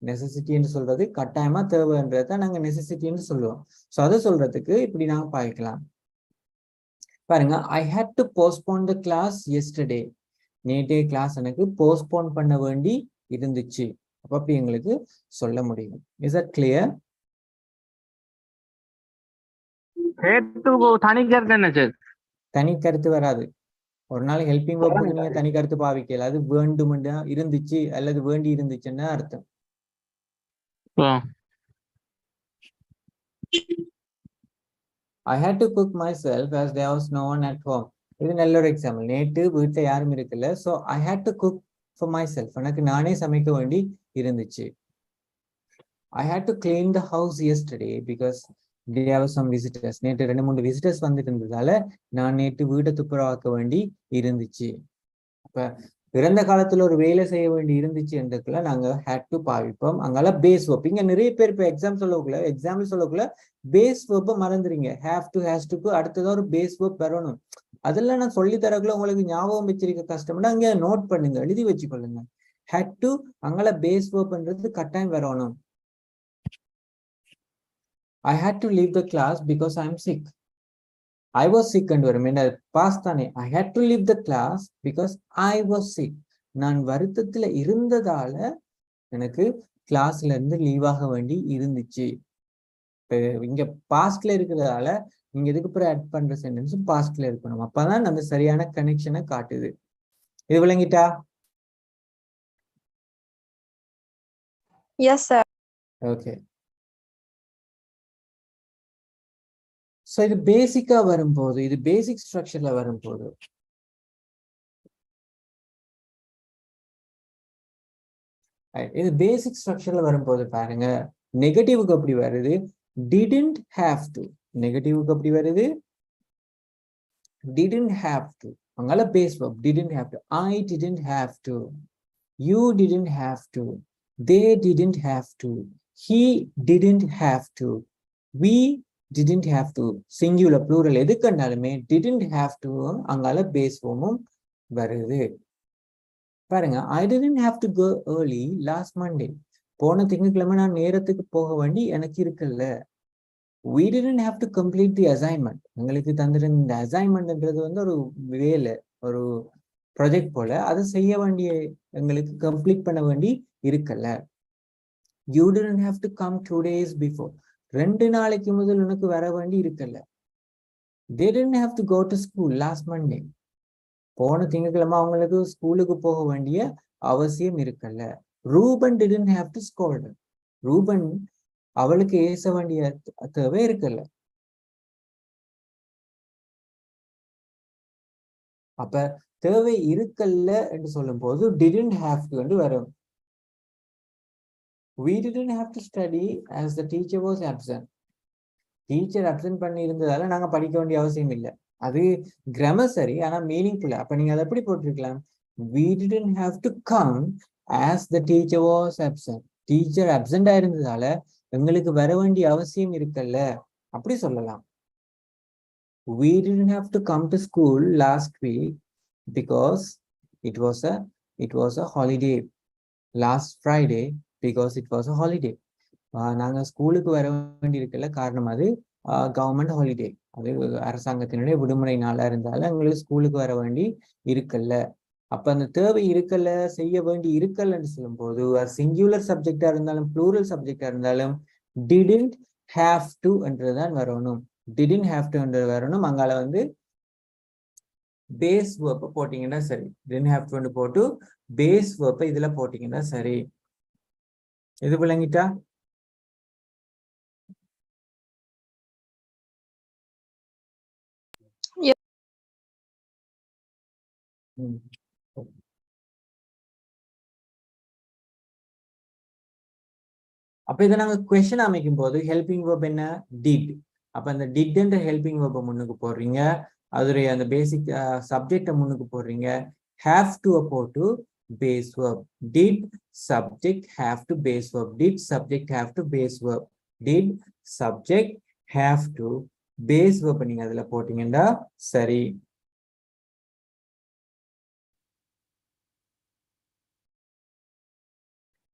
நெசசிட்டி என்று சொல்றது கட்டாயமா தேவைன்றதான் நாங்க நெசசிட்டி என்று சொல்லுவோம். ஸோ அதை சொல்றதுக்கு இப்படி நாங்க பாவிக்கலாம். பாருங்க, I had to postpone the class yesterday. நேற்றைய கிளாஸ் எனக்கு போஸ்ட்போன் பண்ண வேண்டி இருந்துச்சு. அப்ப அப்படி எங்களுக்கு சொல்ல முடியும். Is that clear? தனி கருத்து என்ன சார்? தனி கருத்து வராது. ஒரு நாள் ஹெல்பிங் வர்புக்கு நீங்க தனி கருத்து பாவிக்கல. அது வேண்டுமெண்டா இருந்துச்சு அல்லது வேண்டி இருந்துச்சுன்னு அர்த்தம். I had to cook myself as there was no one at home. இது நல்ல ஒரு எக்ஸாம்பிள். நேற்று வீட்டுல யாரும் இருக்கல. So I had to cook for myself. எனக்கு நானே சமைக்க வேண்டி இருந்துச்சு. I had to clean the house yesterday because there were some visitors. நேற்று 2-3 visitors வந்துட்டு இருந்ததால நான் நேற்று வீட்டை துப்புரவாக்க வேண்டி இருந்துச்சு. அப்ப பிறந்த காலத்துல ஒரு வேலை செய்ய வேண்டி இருந்துச்சு என்றதுக்குள்ள நாங்க had to பாவிப்போம். அங்கால பேஸ் வெர்ப். இங்க நிறைய பேர் இப்ப எக்ஸாம்பிள் சொல்லக்குள்ள பேஸ் வெர்ப்பை மறந்துறீங்க. have to has to அடுத்ததான் ஒரு பேஸ் வெர்ப் வரணும். அதெல்லாம் நான் சொல்லி தரக்குள்ள உங்களுக்கு ஞாபகம் வச்சிருக்க கஷ்டம்னா அங்க நோட் பண்ணுங்க, எழுதி வச்சுக்கொள்ளுங்க. had to அங்கால பேஸ் வெர்ப்ன்றது கட்டாயம் வரணும். I had to leave the class because I am sick. I was sick and வரும். என்ன பாஸ்ட் தானே. I had to leave the class because I was sick. நான் வருத்தத்துல இருந்ததால எனக்கு கிளாஸ்ல இருந்து லீவ் ஆக வேண்டி இருந்துச்சு. இங்க பாஸ்ட்ல இருக்கிறதால நீங்க எதுக்கு அப்புறம் ஆட் பண்ற சென்டென்ஸும் பாஸ்ட்ல இருக்கணும். அப்பதான் நம்ம சரியான கனெக்ஷனை காட்டுது. இது விளங்கிட்டா? Yes sir. ஓகே. ஸோ இது பேசிக்கா வரும்போது, இது பேசிக் ஸ்ட்ரக்சர்ல வரும்போது இது பேசிக் ஸ்ட்ரக்சர்ல வரும்போது பாருங்க, நெகட்டிவ்க்கு அப்படி வருது didn't have to. நெகட்டிவ்க்கு அப்படி வருது didn't have to. அங்கால base verb didn't have to. I didn't have to. You didn't have to. They didn't have to. He didn't have to. We didn't have to. Singular plural எதுக்குன்னாலுமே didn't have to அங்கால base ஃபார்மும் வருது. பாருங்க, I didn't have to go early last Monday. போன திங்கட்கிழமை நான் நேரத்துக்கு போக வேண்டி எனக்கு இருக்குல்ல. We didn't have to complete the assignment. எங்களுக்கு தந்திருந்த இந்த அசைன்மெண்ட்ன்றது வந்து ஒரு வேலை, ஒரு ப்ராஜெக்ட் போல. அதை செய்ய வேண்டிய எங்களுக்கு கம்ப்ளீட் பண்ண வேண்டி இருக்கல. You didn't have to come 2 days before. 2 நாளைக்கு முதல் உனக்கு வர வேண்டி இருக்கல. They didn't have to go to school last Monday. போன திங்கட்கிழமை அவங்களுக்கு ஸ்கூலுக்கு போக வேண்டிய அவசியம் இருக்கல. Ruban didn't have to scold. Ruban அவளுக்கு ஏச வேண்டிய தேவை இருக்கல. அப்ப தேவை இருக்கல்ல என்று சொல்லும் போது didn't have to என்று வரும். We didn't have to study as the teacher was absent. Teacher absent பண்ணி இருந்ததால நாங்க படிக்க வேண்டிய அவசியம் இல்லை. அது கிராமர் சரி, ஆனா மீனிங்ஃபுல். அப்ப நீங்க அதை எப்படி போட்டிருக்கலாம்? We didn't have to come as the teacher was absent. Teacher absent ஆயிருந்ததால எங்களுக்கு வர வேண்டிய அவசியம் இருக்கல்ல, அப்படி சொல்லலாம். We didn't have to come to school last week because it was a holiday. Last Friday because it was a holiday. நாங்க ஸ்கூலுக்கு வர வேண்டி இருக்கல, காரணம் அது கவர்மெண்ட் ஹாலிடே. அது அரசாங்கத்தினுடைய விடுமுறை நாளா இருந்தாலும் எங்களுக்கு ஸ்கூலுக்கு வர வேண்டி இருக்கல்ல. அப்ப அந்த தேவை இருக்கல்ல, செய்ய வேண்டி இருக்கல்லன்னு சொல்லும் போது சிங்குலர் சப்ஜெக்டா இருந்தாலும் ப்ளூரல் சப்ஜெக்டா இருந்தாலும் didn't have to என்றுதான் வரணும். didn't have to என்று வரணும். அங்கால வந்து பேஸ் வெர்ப் போட்டீங்கன்னா சரி. didn't have to போட்டு பேஸ் வெர்ப் இதுல போட்டீங்கன்னா சரி. இது விளங்கிட்டா? அப்ப இதை நாங்க கொஸ்டின் அமைக்கும் போது ஹெல்பிங் வெர்ப் என்ன? டிட். அப்ப அந்த டிட்ன்ற ஹெல்பிங் வெர்ப முன்னுக்கு போடுறீங்க, அதோடைய அந்த பேசிக் சப்ஜெக்டை முன்னுக்கு போடுறீங்க. ஹேவ் டு போட்டு base verb. Did subject have to base verb. Did subject have to base verb. Did subject have to base verb நீங்க அதுல போட்டீங்கன்னா சரி.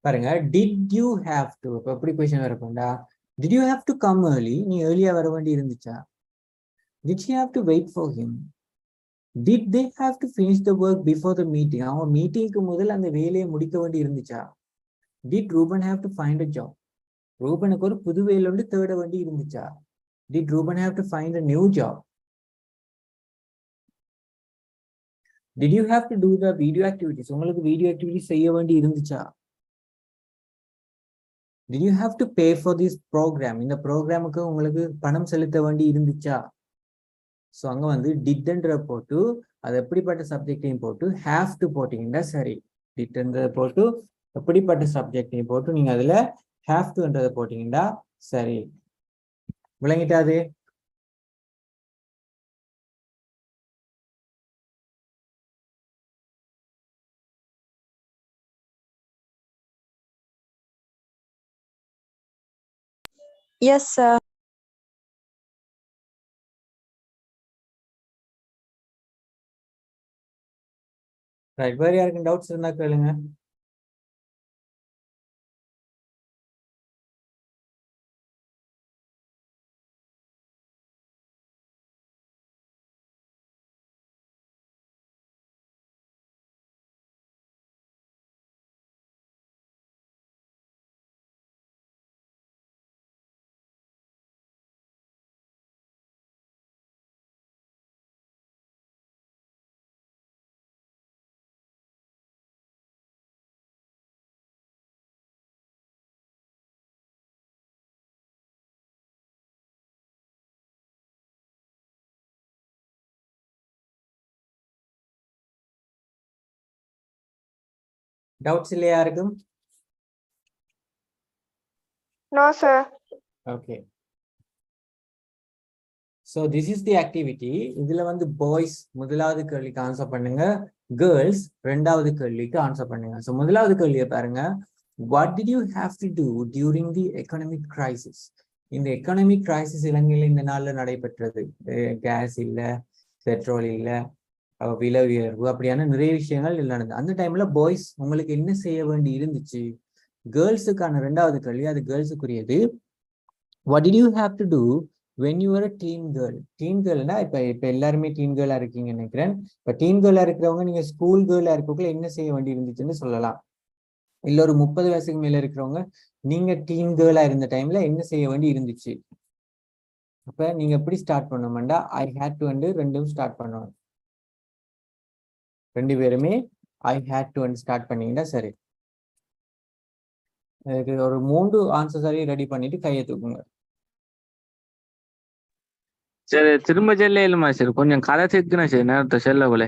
பாருங்க, டிட் யூ ஹேவ் டு, எப்படி கொஸ்டின் வரப்போண்டா, did you have to come early, நீ ஏர்லியா வர வேண்டி இருந்துச்சா? Did she have to wait for him? Did they have to finish the work before the meeting, அவங்க மீட்டிங்க்கு முதல் அந்த வேலையை முடிக்க வேண்டி இருந்துச்சா? Did Ruben have to find a job, ரூபனுக்கு ஒரு புது வேலை ஒன்று தேட வேண்டி இருந்துச்சா? Did Ruben have to find a new job? Did you have to do the video activities, உங்களுக்கு வீடியோ ஆக்டிவிட்டிஸ் செய்ய வேண்டி இருந்துச்சா? Did you have to pay for this program, இந்த ப்ரோக்ராமுக்கு உங்களுக்கு பணம் செலுத்த வேண்டி இருந்துச்சா? ஸோ அங்க வந்து டிட்ன்ற போட்டு அது எப்படிப்பட்ட சப்ஜெக்டையும் போட்டு ஹேவ் டு போட்டீங்கன்னா சரி. டிட்ன்றதை போட்டு எப்படிப்பட்ட சப்ஜெக்டையும் போட்டு நீங்க அதுல ஹேவ் டுன்றதை போட்டீங்கன்னா சரி. விளங்கிட்டாது? Yes, sir. ரைட், வேற யாருக்கும் டவுட்ஸ் இருந்தா கேளுங்க. டவுட்ஸ் இல்லையா யாருக்கும்? No, sir. Okay. So this is the activity. இதுல வந்து பாய்ஸ் முதலாவது கேள்விக்கு ஆன்சர் பண்ணுங்க, கேர்ள்ஸ் ரெண்டாவது கேள்விக்கு ஆன்சர் பண்ணுங்க. ஸோ முதலாவது கேள்வியை பாருங்க. What did you have to do during the economic crisis? இந்த எக்கனாமிக் கிரைசிஸ் இலங்கையில் இந்த நாள்ல நடைபெற்றது. கேஸ் இல்ல, பெட்ரோல் இல்ல, விலை உயர்வு, அப்படியான நிறைய விஷயங்கள் நடந்தது. அந்த டைம்ல பாய்ஸ் உங்களுக்கு என்ன செய்ய வேண்டி இருந்துச்சு? கேர்ள்ஸுக்கான ரெண்டாவது கேள்வி, அது கேர்ள்ஸுக்குரியது. What did you have to do when you were a teen girl? Teen கேர்ள்னா இப்ப எல்லாருமே டீன் கேர்ளா இருக்கீங்கன்னு நினைக்கிறேன். இப்ப டீன் கேர்ளா இருக்கிறவங்க நீங்க ஸ்கூல் கேர்ளா இருக்கக்குள்ள என்ன செய்ய வேண்டி இருந்துச்சுன்னு சொல்லலாம். இல்ல ஒரு 30 வயசுக்கு மேல இருக்கிறவங்க நீங்க டீன் கேர்ளா இருந்த டைம்ல என்ன செய்ய வேண்டி இருந்துச்சு? அப்ப நீங்க எப்படி ஸ்டார்ட் பண்ணோம்னா ஐ ஹேட் டு வந்து ரெண்டும் ஸ்டார்ட் பண்ணுவோம். ரெண்டு பேருமே ஐ ஹேட் டு வந்து ஸ்டார்ட் பண்ணீங்கன்னா சரி. இதுக்கு ஒரு 3 ஆன்சர் சரி ரெடி பண்ணிட்டு கையை தூக்குங்க. சரி, திரும்ப செல்ல இல்லமா சார், கொஞ்சம் கதை சேர்த்துனா சரி நேரத்தை செல்ல போல.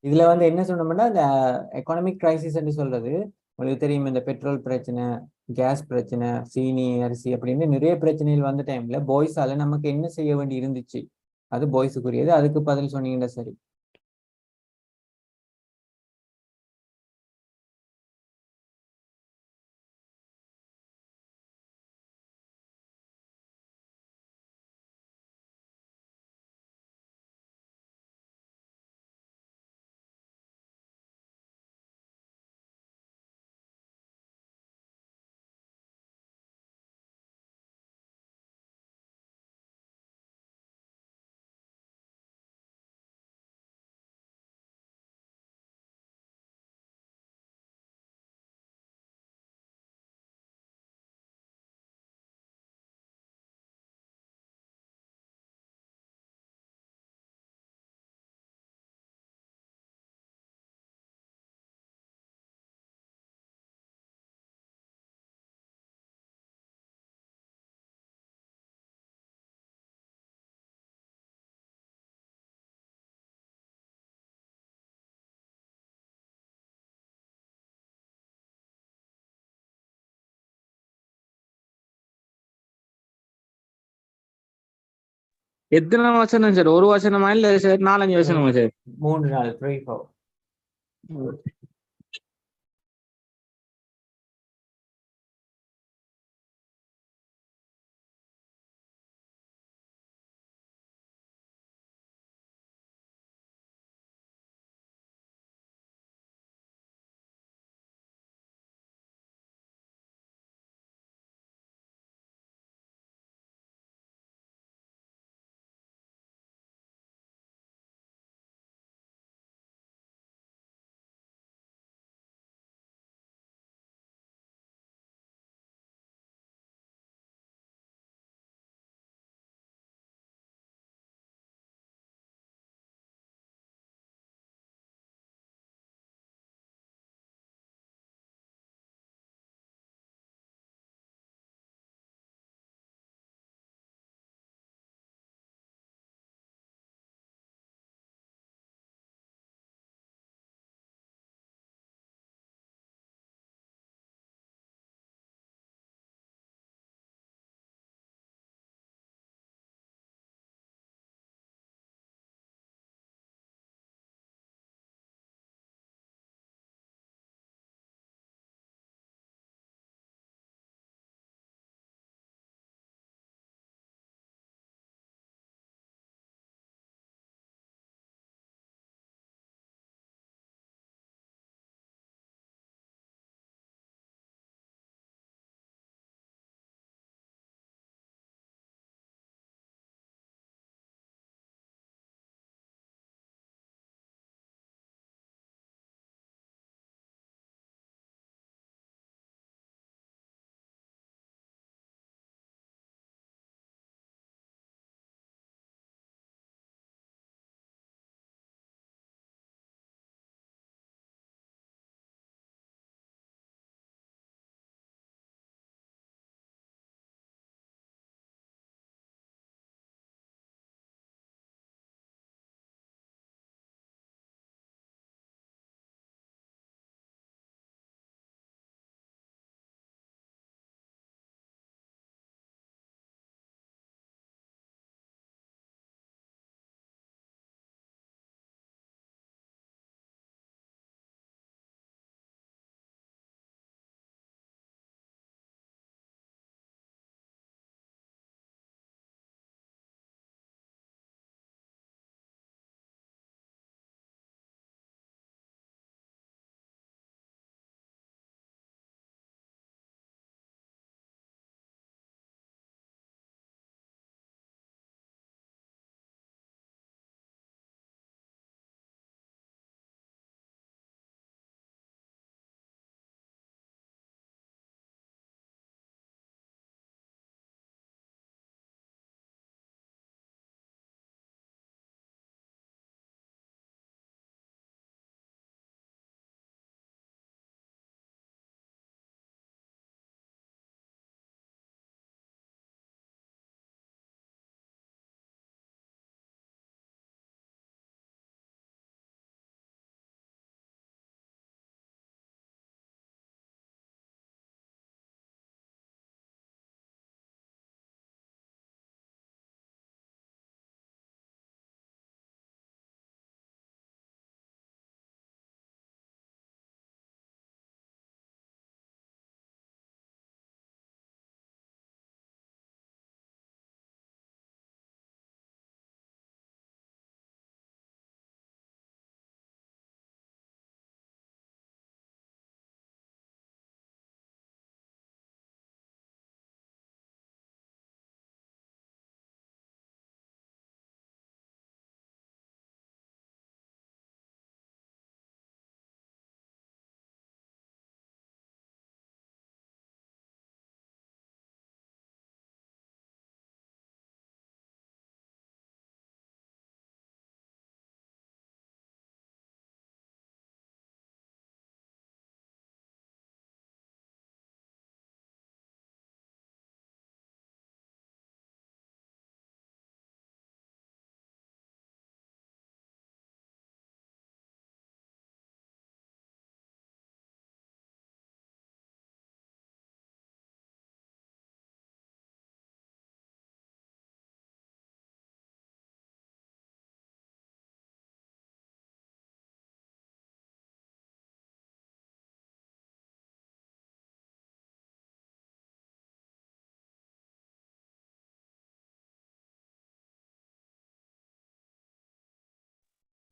இதுல வந்து என்ன சொன்னோம்னா இந்த எக்கனாமிக் கிரைசிஸ் என்று சொல்றது உங்களுக்கு தெரியும். இந்த பெட்ரோல் பிரச்சனை, கேஸ் பிரச்சனை, சீனி, அரிசி அப்படின்னு நிறைய பிரச்சனைகள் வந்த டைம்ல பாய்ஸால நமக்கு என்ன செய்ய வேண்டி இருந்துச்சு? அது பாய்ஸுக்குரியது. அதுக்கு பதில் சொன்னீங்கன்னா சரி. எத்தனை வசனம் சார்? ஒரு வசனமா இல்ல sir 4-5 வசனமா sir? 3 3 4.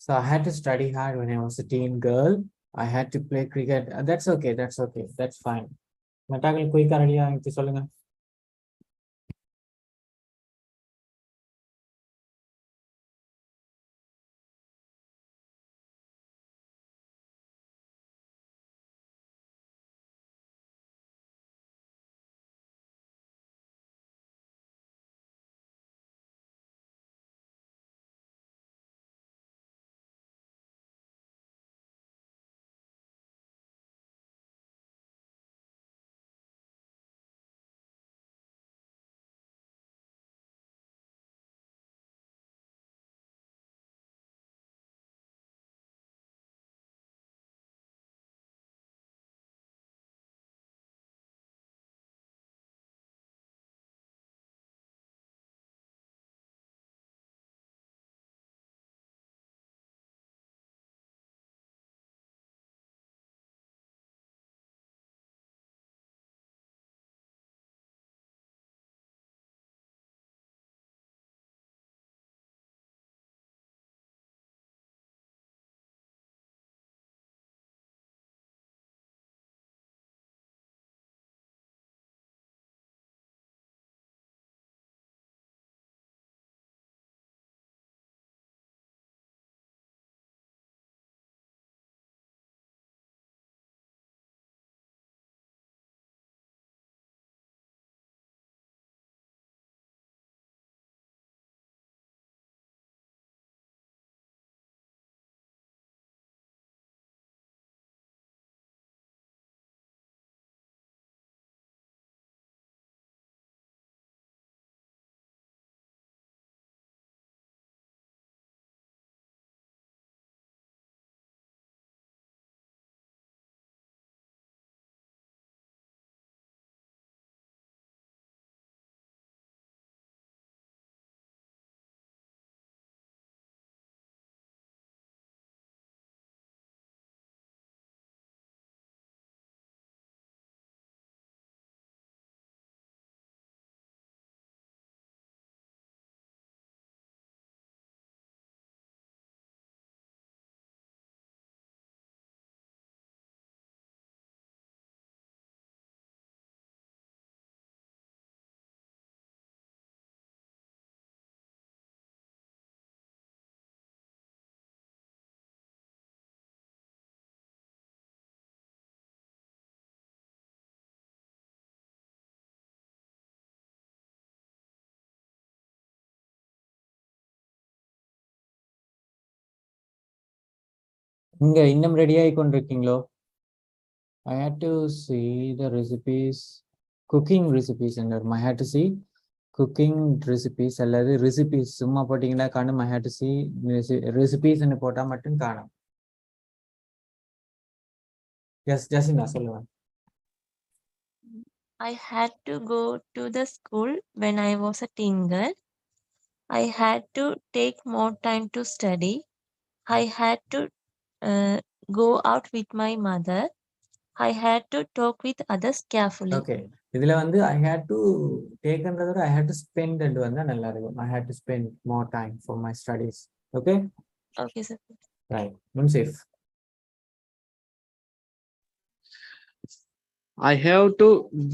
So I had to study hard when I was a teen girl. I had to play cricket. That's okay. That's okay. That's fine. மெட்டாக்கள் குயிக்கா ரெடியா எனக்கு சொல்லுங்க. இங்க இன்னும் ரெடி ஆகி கொண்டிருக்கீங்களோ? I had to see the recipes, cooking recipes and I had to see cooking recipes அல்லது recipes சும்மா போட்டீங்கன்னா காணும். I had to see recipes ன்னு போட்டா மட்டும் காணும். Yes, Jasina, சொல்லுங்க. I had to go to the school when I was a teen girl. I had to take more time to study. I had to go out with my mother. I had to talk with others carefully. Okay. இதுல வந்து I had to takeன்றத விட I had to spend and வந்தா நல்லா இருக்கும். I had to spend more time for my studies. Okay? Okay, sir. Right. Munsif. I have to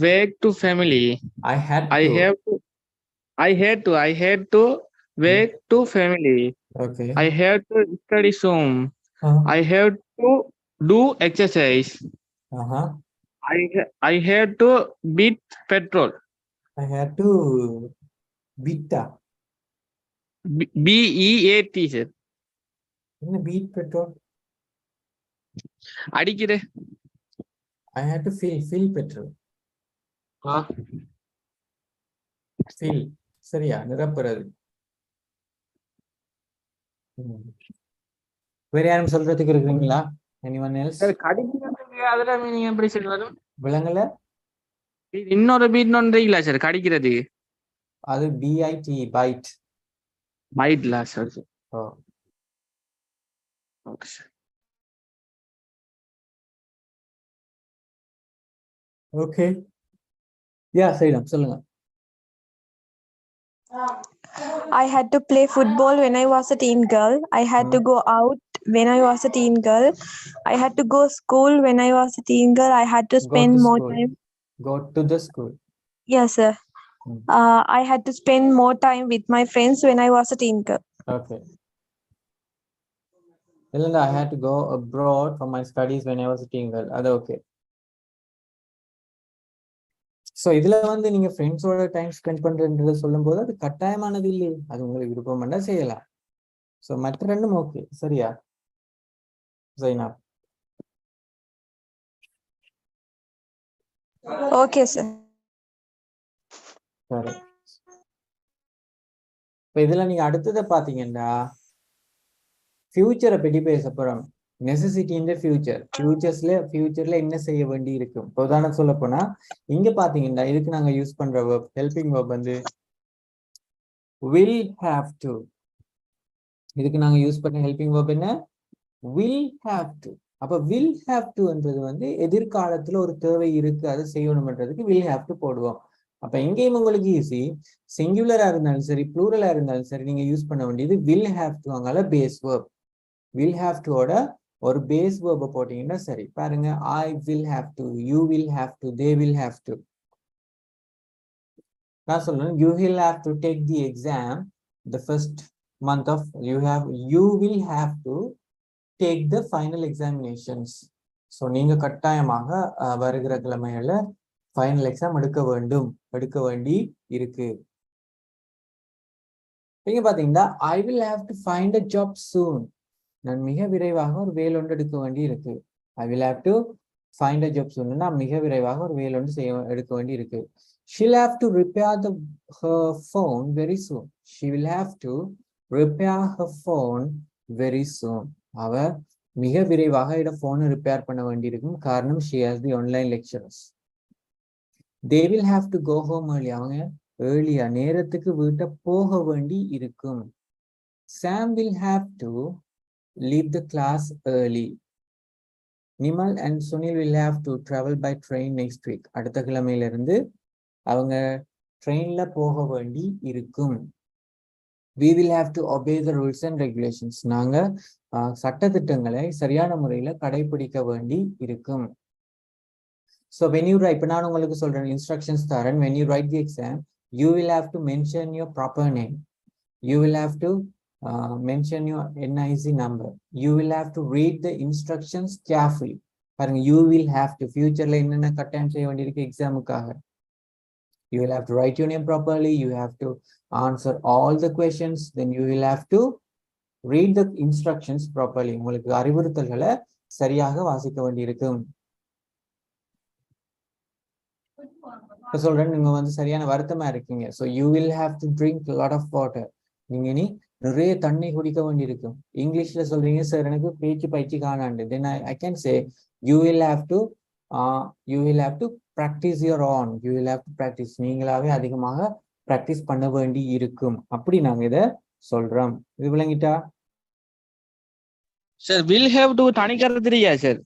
wake to family. I had to wake to family. Okay. I have to study soon. I have to do exercise. I had to beat petrol. I had to beat BEAT, sir. என்ன beat petrol? அடிக்குது. I had to fill petrol. Fill. சரியா? நிரப்புறது. வேற யாரும் சொல்றதுக்கு இருக்கீங்களா? Anyone else? Sir கடிக்கிறதுக்கு அதோட meaning எப்படி sir வரும்? விலங்கல? இன்னொரு பீட் நோன்றீங்களா சார் கடிக்கிறதுக்கு? அது BIT, bite. Bite la sir. Oh. Okay sir. Okay. Yeah, சரிதான் சொல்லுங்க. I had to play football when I was a teen girl. I had to go out when I was a teen girl. I had to go school when I was a teen girl. I had to Go spend to more school. time. Go to the school. Yes, sir. I had to spend more time with my friends when I was a teen girl. Okay. Melinda, I had to go abroad for my studies when I was a teen girl. அது okay. So இதுல வந்து நீங்க ஃப்ரெண்ட்ஸோட time spend பண்றதுன்றத சொல்லும் போது அது கட்டாயமானது இல்லையே, அது உங்களுக்கு விருப்பம் பண்ணா செய்யலாம். ஸோ மற்ற ரெண்டும் ஓகே. சரியா ஜைனா? Okay, sir. சரி. இப்போ இதுல நீங்க அடுத்ததை பாத்தீங்கன்னா ஃபியூச்சரை பற்றி பேச போறோம். நெசசிட்டி இன் த ஃபியூச்சர்ல என்ன செய்ய வேண்டி இருக்கும். இப்போ உதாரணம் சொல்ல போனா இங்க பாத்தீங்கன்னா இதுக்கு நாங்க யூஸ் பண்ற verb, ஹெல்பிங் verb வந்து will have to. இதுக்கு நாங்க யூஸ் பண்ண ஹெல்பிங் verb என்ன? will have to. அப்ப will have toன்றது வந்து எதிர்காலத்துல ஒரு தேவை இருக்கு, அதை செய்யணும்ன்றதுக்கு will have to போடுவோம். அப்ப எங்கேயும் உங்களுக்கு ஈஸி, சிங்குலரா இருந்தாலும் சரி ப்ளூரலா இருந்தாலும் சரி நீங்க யூஸ் பண்ண வேண்டியது will have to. அங்கால base verb will have to ஓட ஒரு பேஸ் verb போட்டீங்கன்னா சரி. பாருங்க, I will have to, you will have to, they will have to. நான் சொல்றேன், you will have to take the exam the first month of you will have to take the final examinations. So நீங்க கட்டாயமாக வருகிற கிழமையில final exam எடுக்க வேண்டி இருக்கு. நீங்க பாத்தீங்கன்னா I will have to find a job soon. நான் மிக விரைவாக ஒரு வேலொன்று எடுக்க வேண்டி இருக்கு. I will have to find a job soon. நான் மிக விரைவாக ஒரு வேலொன்று எடுக்க வேண்டி இருக்கு. She'll have to repair her phone very soon. She will have to repair her phone very soon. அவ மிக விரைவாக போனை ரிப்பேர் பண்ண வேண்டியிருக்கும். காரணம் she has the online lectures. They will have to go home early. அவங்க ஏர்லியா நேரத்துக்கு வீட்டை போக வேண்டி இருக்கும். Sam will have to leave the class early. Nimal and Sunil will have to travel by train next week. அடுத்த கிழமையில இருந்து அவங்க ட்ரெயின்ல போக வேண்டி இருக்கும். We will have to obey the rules and regulations. நாங்க சட்டதிட்டங்களை சரியான முறையில கடைபிடிக்க வேண்டி இருக்கும். So when you write, இப்ப நான் உங்களுக்கு சொல்றேன் instructions தரேன். When you write the exam, you will have to mention your proper name. You will have to mention your NIC number. You will have to read the instructions carefully. பாருங்க, you will have to futureல என்னென்ன கட்டாயம் செய்ய வேண்டியிருக்கு எக்ஸாமுக்காக. You will have to write your name properly. You have to answer all the questions. Then you will have to read the instructions properly. உங்களுக்கு அறிவுறுத்தல்களை சரியாக வாசிக்க வேண்டியிருக்கும். சொல்றேன், நீங்க வந்து சரியான வருத்தமா இருக்கீங்க. So you will have to drink a lot of water. நீங்க இனி நிறைய தண்ணி குடிக்க வேண்டியிருக்கும். இங்கிலீஷ்ல சொல்றீங்க சார் எனக்கு பேச்சு பயிற்சி காணாண்டு. Then I can say you will have to practice your own. You will have to practice. நீங்களாவே அதிகமாக பிராக்டிஸ் பண்ண வேண்டி இருக்கும். அப்படி நாங்க இத சொல்றோம். இது விளங்கிட்டா? சார் will have to தனி கருத்து இல்லையா சார்?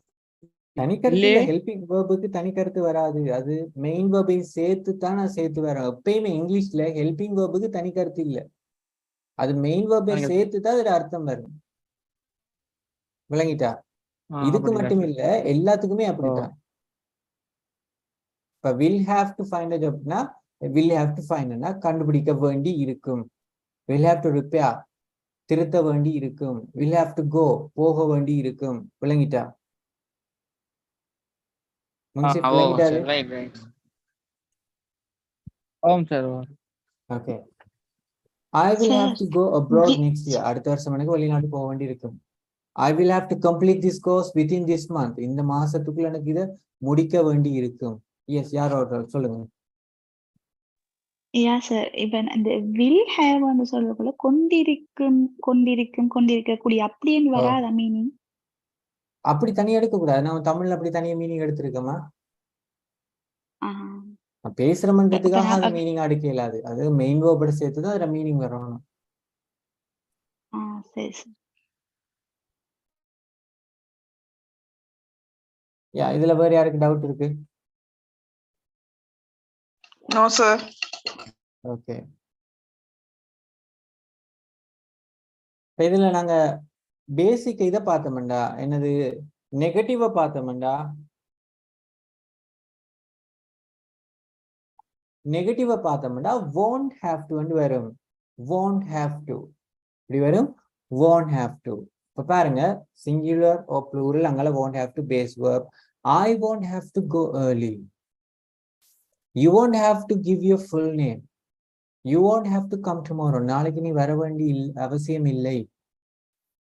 தனி கருத்து இல்ல, ஹெல்பிங் வேர்புக்கு தனி கருத்து வராது. அது மெயின் வேர்பை சேர்த்து தான் நான் சேர்த்து வரேன். எப்பயுமே இங்கிலீஷ்ல ஹெல்பிங் வேர்புக்கு தனி கருத்து இல்ல, அது மெயின் வேர்பை சேர்த்து தான் அதுல அர்த்தம் வரும். விளங்கிட்டா? இதுக்கு மட்டும் இல்ல, எல்லாத்துக்குமே அப்படித்தான். இப்ப will have to find a jobனா will have to findனா கண்டுபிடிக்க வேண்டி இருக்கும். will have to repair திருத்த வேண்டி இருக்கும். will have to go போக வேண்டி இருக்கும். விளங்கிட்டா? Okay. I will have to go abroad next year. அடுத்த வருஷம் எனக்கு வெளிநாட்டு போக வேண்டி இருக்கும். I will have to complete this course within this month. இந்த மாசத்துக்குள்ள எனக்கு இதை முடிக்க வேண்டி இருக்கும். Yes, யாரோட சொல்லுங்க. யா சார், இப்ப இந்த will have ன்னு சொல்லக்குள்ள கொண்டிருக்கக்கூடிய அப்படின்னு வராத மீனிங். அப்படி தனியா எடுக்க கூடாது. நம்ம தமிழ்ல அப்படி தனியா மீனிங் எடுத்திருக்கோமா? பேசுறமன்றதுக்காக அது மீனிங் எடுக்க இயலாது. அது மெயின் வேர்போட சேர்த்துதான் அதுல மீனிங் வரணும். சரி சார். யா, இதுல வேற யாருக்கு டவுட் இருக்கு? No sir. ஓகே. இதுல நாங்க பேசிக் இதை பார்த்தோம்டா, என்னது நெகட்டிவா பார்த்தோம்டா, நெகட்டிவா பார்த்தோம்னா won't have to வந்து வரும். won't have to இப்படி வரும். won't have to. இப்ப பாருங்க, singular or plural அங்கல won't have to base verb. I won't have to go early. You won't have to give your full name. You won't have to come tomorrow. நாளைக்கு நீ வர வேண்டிய அவசியம் இல்லை.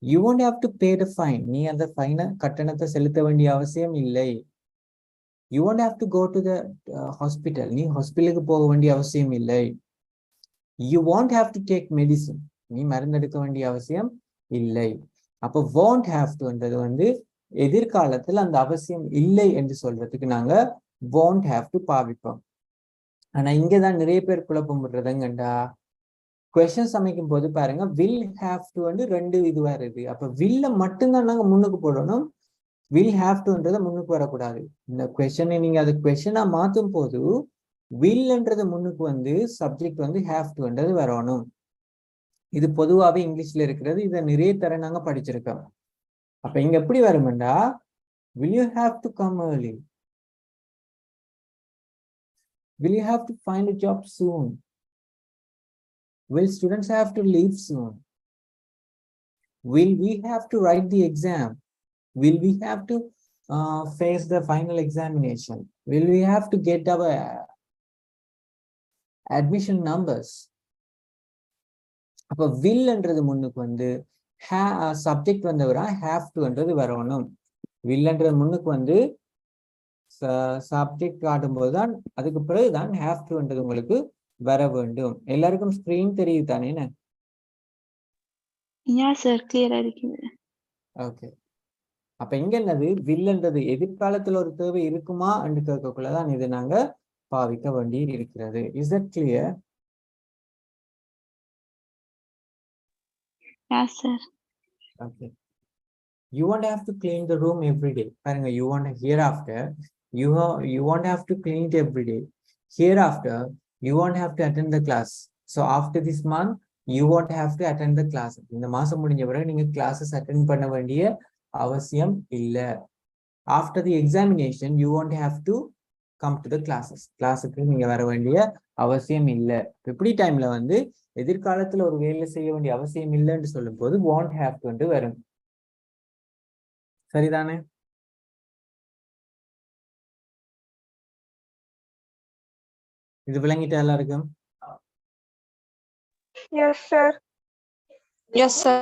You won't have to pay the fine. நீ அந்த ஃபைனை கட்டணத்தை செலுத்த வேண்டிய அவசியம் இல்லை. You won't have to go to the hospital. நீ ஹாஸ்பிட்டலுக்கு போக வேண்டிய அவசியம் இல்லை. You won't have to take medicine. நீ மருந்து எடுக்க வேண்டிய அவசியம் இல்லை. அப்போ won't have to என்றது வந்து எதிர்காலத்தில் அந்த அவசியம் இல்லை என்று சொல்றதுக்கு நாங்க won't have to பாவிப்போம். ஆனா இங்கதான் நிறைய பேர் குழப்பம் விடுறதுங்கண்டா, கொஸ்டின் சமைக்கும் போது பாருங்க will have to வந்து ரெண்டு இது வருது. அப்ப will மட்டும்தான் நாங்க முன்னுக்கு போடணும், will have toன்றத முன்னுக்கு வரக்கூடாது. இந்த கொஸ்டினை நீங்க அது கொஸ்டினா மாத்தும் போது willன்றது முன்னுக்கு வந்து சப்ஜெக்ட் வந்து have toன்றது வரணும். இது பொதுவாகவே இங்கிலீஷ்ல இருக்கிறது. இதை நிறைய தர நாங்க படிச்சிருக்கோம். அப்ப இங்க எப்படி வரும்டா, will you have to come early? Will you have to find a job soon? Will students have to leave soon? Will we have to write the exam? Will we have to face the final examination? Will we have to get our admission numbers? அப்ப will என்றது முன்னுக்கு வந்து subject வந்தவரா have to என்றது வரணும். will என்றது முன்னுக்கு வந்து subject காட்டும் போதுதான் அதுக்கு பிறகுதான் have to என்றது உங்களுக்கு வர வேண்டும். எல்லாருக்கும் ஸ்கிரீன் தெரியுது தானே? ஓகே. அப்ப இங்க என்னது வில்ன்றது எதிர்காலத்துல ஒரு தேவை இருக்குமா என்று கேட்கக்குள்ளதான் இது நாங்க பாவிக்க வேண்டி இருக்கிறது. Is that clear? Yes, sir. Okay. You won't have to clean the room every day. பாருங்க, you want hereafter you won't have to clean it every day. Hereafter you won't have to attend the class. So after this month you won't have to attend the class. இந்த மாசம் முடிஞ்ச பிறகு நீங்க classes attend பண்ண வேண்டிய அவசியம் இல்ல. After the examination you won't have to come to the classes. கிளாஸுக்கு நீங்க வர வேண்டிய அவசியம் இல்ல. இப்படி டைம்ல வந்து எதிர்காலத்துல ஒரு வேலை செய்ய வேண்டிய அவசியம் இல்லைன்னு சொல்லும் போது won't have to வந்து வரும். சரிதானே? இது விளங்கிட்ட எல்லாருக்கும்? Yes, sir. Yes, sir.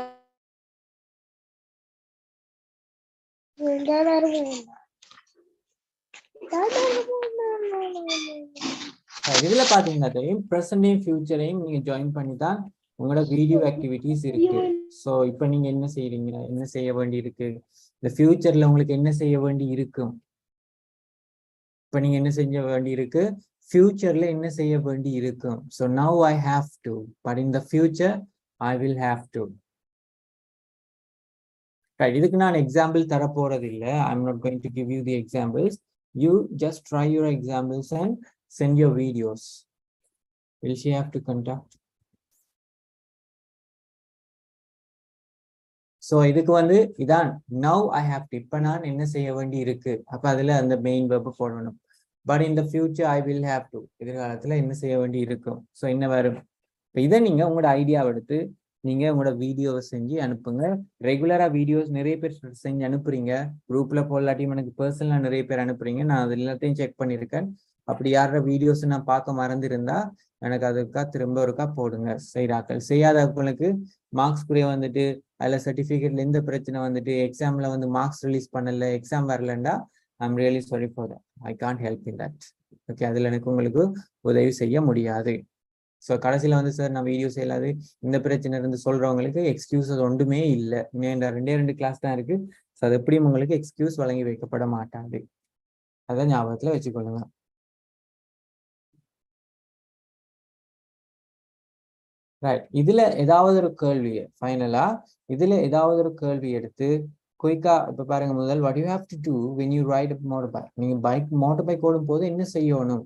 இதுல பாத்தீங்கன்னா தெரியும், ப்ரெசன்டையும் ஃபியூச்சரையும் நீங்க ஜாயின் பண்ணி தான் உங்களோட வீடியோ ஆக்டிவிட்டிஸ் இருக்கு. ஸோ இப்போ நீங்க என்ன செய்யறீங்க, என்ன செய்ய வேண்டி இருக்கு, இந்த ஃபியூச்சர்ல உங்களுக்கு என்ன செய்ய வேண்டி இருக்கும், இப்போ நீங்க என்ன செஞ்ச வேண்டி இருக்கு, ஃபியூச்சர்ல என்ன செய்ய வேண்டி இருக்கும். So now I have to, but in the future I will have to. Right, இதுக்கு நான் எக்ஸாம்பிள் தர போறது இல்லை. I am not going to give you the examples. You just try your examples and send your videos. Will she have to contact? So இதுக்கு வந்து இதான் now I have to, இப்ப நான் என்ன செய்ய வேண்டி இருக்கு, அப்ப அதுல அந்த மெயின் verb போடணும். But in the future I will have to, எதிர்காலத்துல என்ன செய்ய வேண்டி இருக்கும். ஸோ என்ன வரும். இப்போ இதை நீங்க உங்களோட ஐடியாவை எடுத்து நீங்க உங்களோட வீடியோவை செஞ்சு அனுப்புங்க. ரெகுலரா வீடியோஸ் நிறைய பேர் செஞ்சு அனுப்புறீங்க, குரூப்ல போடலாட்டியும் எனக்கு பர்சனலா நிறைய பேர் அனுப்புறீங்க. நான் அது எல்லாத்தையும் செக் பண்ணியிருக்கேன். அப்படி யார வீடியோஸ் நான் பார்க்க மறந்துருந்தா எனக்கு அதுக்கா திரும்ப ஒருக்கா போடுங்க. செய்யாக்கள் செய்யாதவங்களுக்கு மார்க்ஸ் குறைய வந்துட்டு அதுல சர்டிபிகேட்ல எந்த பிரச்சனை வந்துட்டு எக்ஸாம்ல வந்து மார்க்ஸ் ரிலீஸ் பண்ணல, exam வரலண்டா I am really sorry for that. I can't help in that. Okay, அதுல எனக்கு உங்களுக்கு உதவி செய்ய முடியாது. ஸோ கடைசியில வந்து சார் நான் வீடியோ செய்யலாது இந்த பிரச்சனை இருந்து சொல்றவங்களுக்கு எக்ஸ்கியூசஸ் ஒன்றுமே இல்லை. ரெண்டு கிளாஸ் தான் இருக்கு. ஸோ அது எப்படியும் உங்களுக்கு எக்ஸ்கியூஸ் வழங்கி வைக்கப்பட மாட்டாது. அதான் ஞாபகத்துல வச்சுக்கொள்ளுங்க. ரைட், இதுல ஏதாவது ஒரு கேள்வியை ஃபைனலா இதுல ஏதாவது ஒரு கேள்வி எடுத்து குயிக்கா இப்ப பாருங்க. முதல் what you have to do when you ride a motorbike. நீங்க மோட்டார் பைக் ஓடும் போது என்ன செய்யணும்.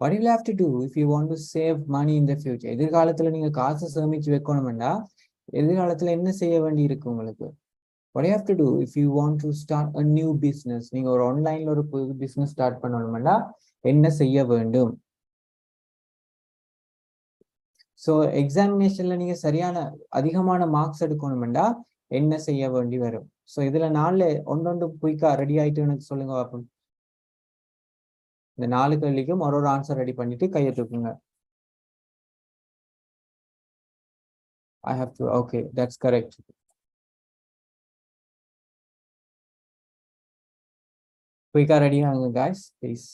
What you have to do if you want to save money in the future. எதிர்காலத்துல நீங்க காசு சேமிச்சு வைக்கணும்னா எதிர்காலத்துல என்ன செய்ய வேண்டி இருக்கு உங்களுக்கு? What you have to do if you want to start a new business, நீங்க ஒரு ஆன்லைன்ல ஒரு புது பிசினஸ் ஸ்டார்ட் பண்ணணும்னா என்ன செய்ய வேண்டும்? ஸோ எக்ஸாமினேஷன்ல நீங்க சரியான அதிகமான மார்க்ஸ் எடுக்கணும்னா என்ன செய்ய வேண்டி வரும்? ஸோ இதுல 4 ஒன்னொன்று குயிக்கா ரெடி ஆயிட்டு எனக்கு சொல்லுங்க பாப்போம். இந்த 4 கேள்விக்கும் ஒரு ஆன்சர் ரெடி பண்ணிட்டு கையை தூக்குங்க. I have to. Okay, that's correct. Quick, ready, guys, please.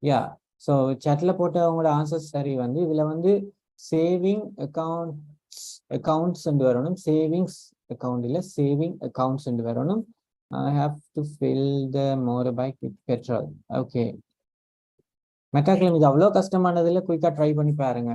Yeah so chatல போட்ட அவங்களோட ஆன்சர்ஸ் சரி வந்து இதுல வந்து சேவிங் அக்கௌண்ட்ஸ் வரணும், சேவிங்ஸ் அக்கௌண்ட் இல்ல சேவிங் அக்கௌண்ட்ஸ் வரணும். I have to fill the motorbike with petrol. Okay, மெட்டாக்லம் இது அவ்வளோ கஷ்டமானதுல குயிக்கா ட்ரை பண்ணி பாருங்க.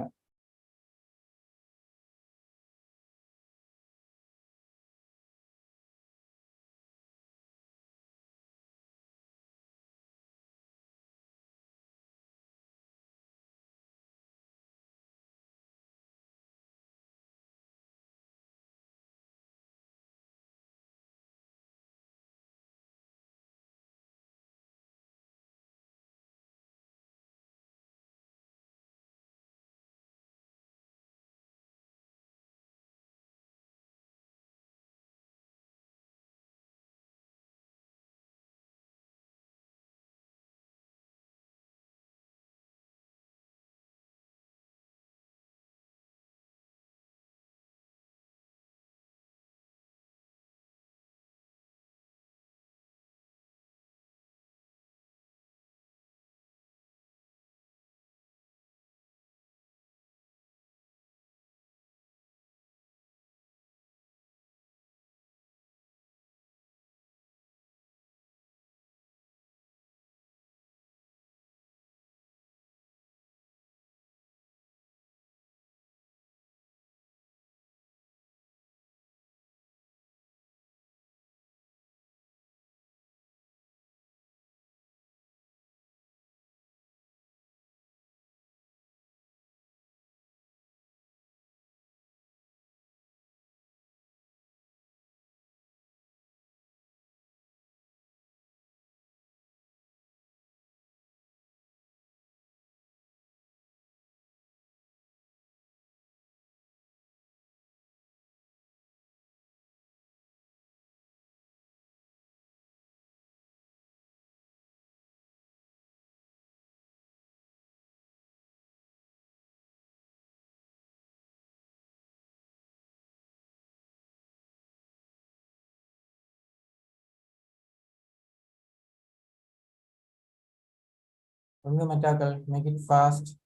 Make it fast.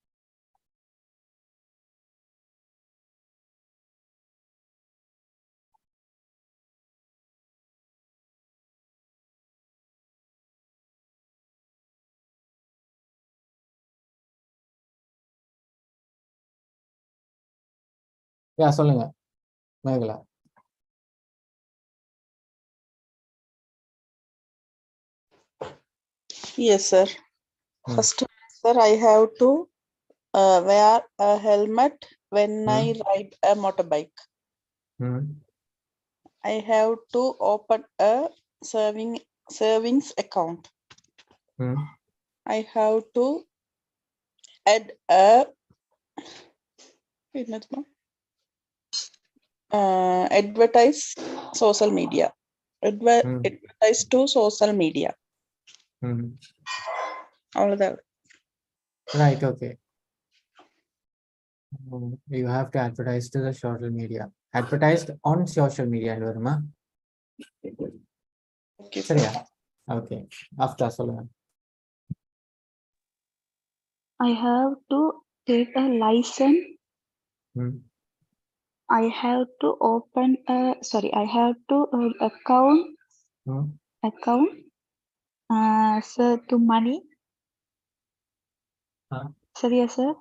Yeah, சொல்லுங்க Megala. Yes, sir. First, sir, I have to wear a helmet when I ride a motorbike. I have to open a savings account. I have to add a advertise social media. Advertise to social media. All of that. Right, okay. You have to advertise to the social media. Advertised on social media, Varma. Okay, Sorry. Okay. After சொல்லுங்க. I have to take a license. I have to open a I have to account sir to money. Sorry, sir.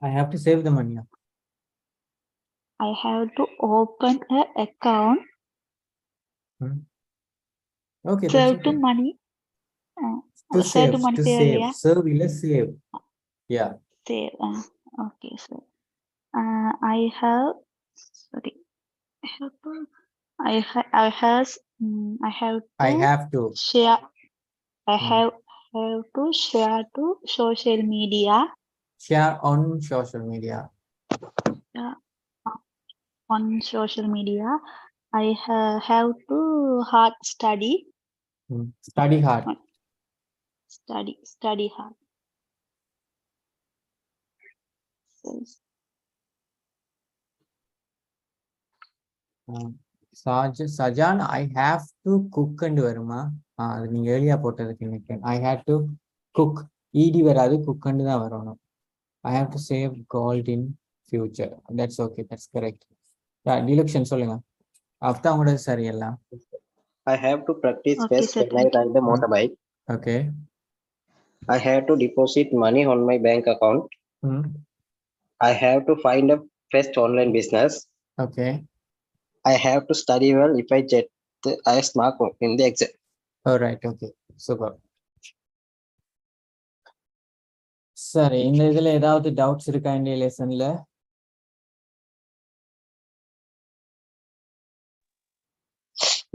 I have to save the money. I have to open a account. Okay, Save that's okay. to money. To save, to money to save. Serve is save. Yeah. Save. Okay, sir. I have to share. I have to share to social media. Share on social media. On social media. I have to hard study. Study hard. Study hard. Sajan, I have to cook and வருமா அது நீங்க ஏலியா போட்டதுக்கு நினைக்கிறேன். I had to cook. ED வராது, cook and தான் வரணும். I have to save gold in future. That's okay. That's correct. Yeah, deluction சொல்லுங்க. After அவங்களோட சரியெல்லாம். I have to practice first when I ride the motorbike. Okay. I have to deposit money on my bank account. I have to find a first online business. Okay. I have to study well if I get the highest mark in the exam. All right. Okay. Super. சரி, இந்த இதுல ஏதாவது doubts இருக்கா இந்த லெசன்ல?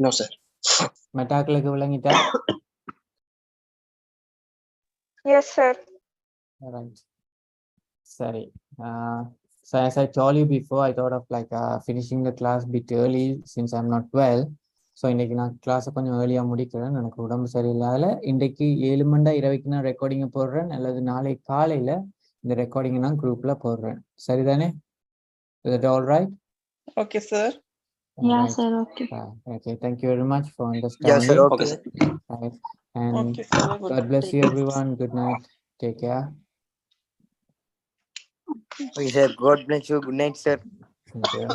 No, sir. மெட்டாக்களுக்கு விளங்கிட்டா? Yes, sir. All right. Sorry. So as I told you before, I thought of finishing the class a bit early since I'm not well. So இன்னைக்கு நான் கிளாஸை கொஞ்சம் ஏர்லியாக முடிக்கிறேன். எனக்கு உடம்பு சரியில்லாத இன்றைக்கு 7 மணி 20 நான் ரெக்கார்டிங்கை போடுறேன், அல்லது நாளை காலையில் இந்த ரெக்கார்டிங்கை நான் குரூப்ல போடுறேன். சரிதானே? Is that all right? Okay, sir. Yeah, sir. Okay. Okay. Thank you very much for understanding. Yeah, sir. Okay, sir. Right. And Okay, sir. God bless you, everyone. Good night. Take care. Okay, sir. God bless you. Good night, sir. Thank you.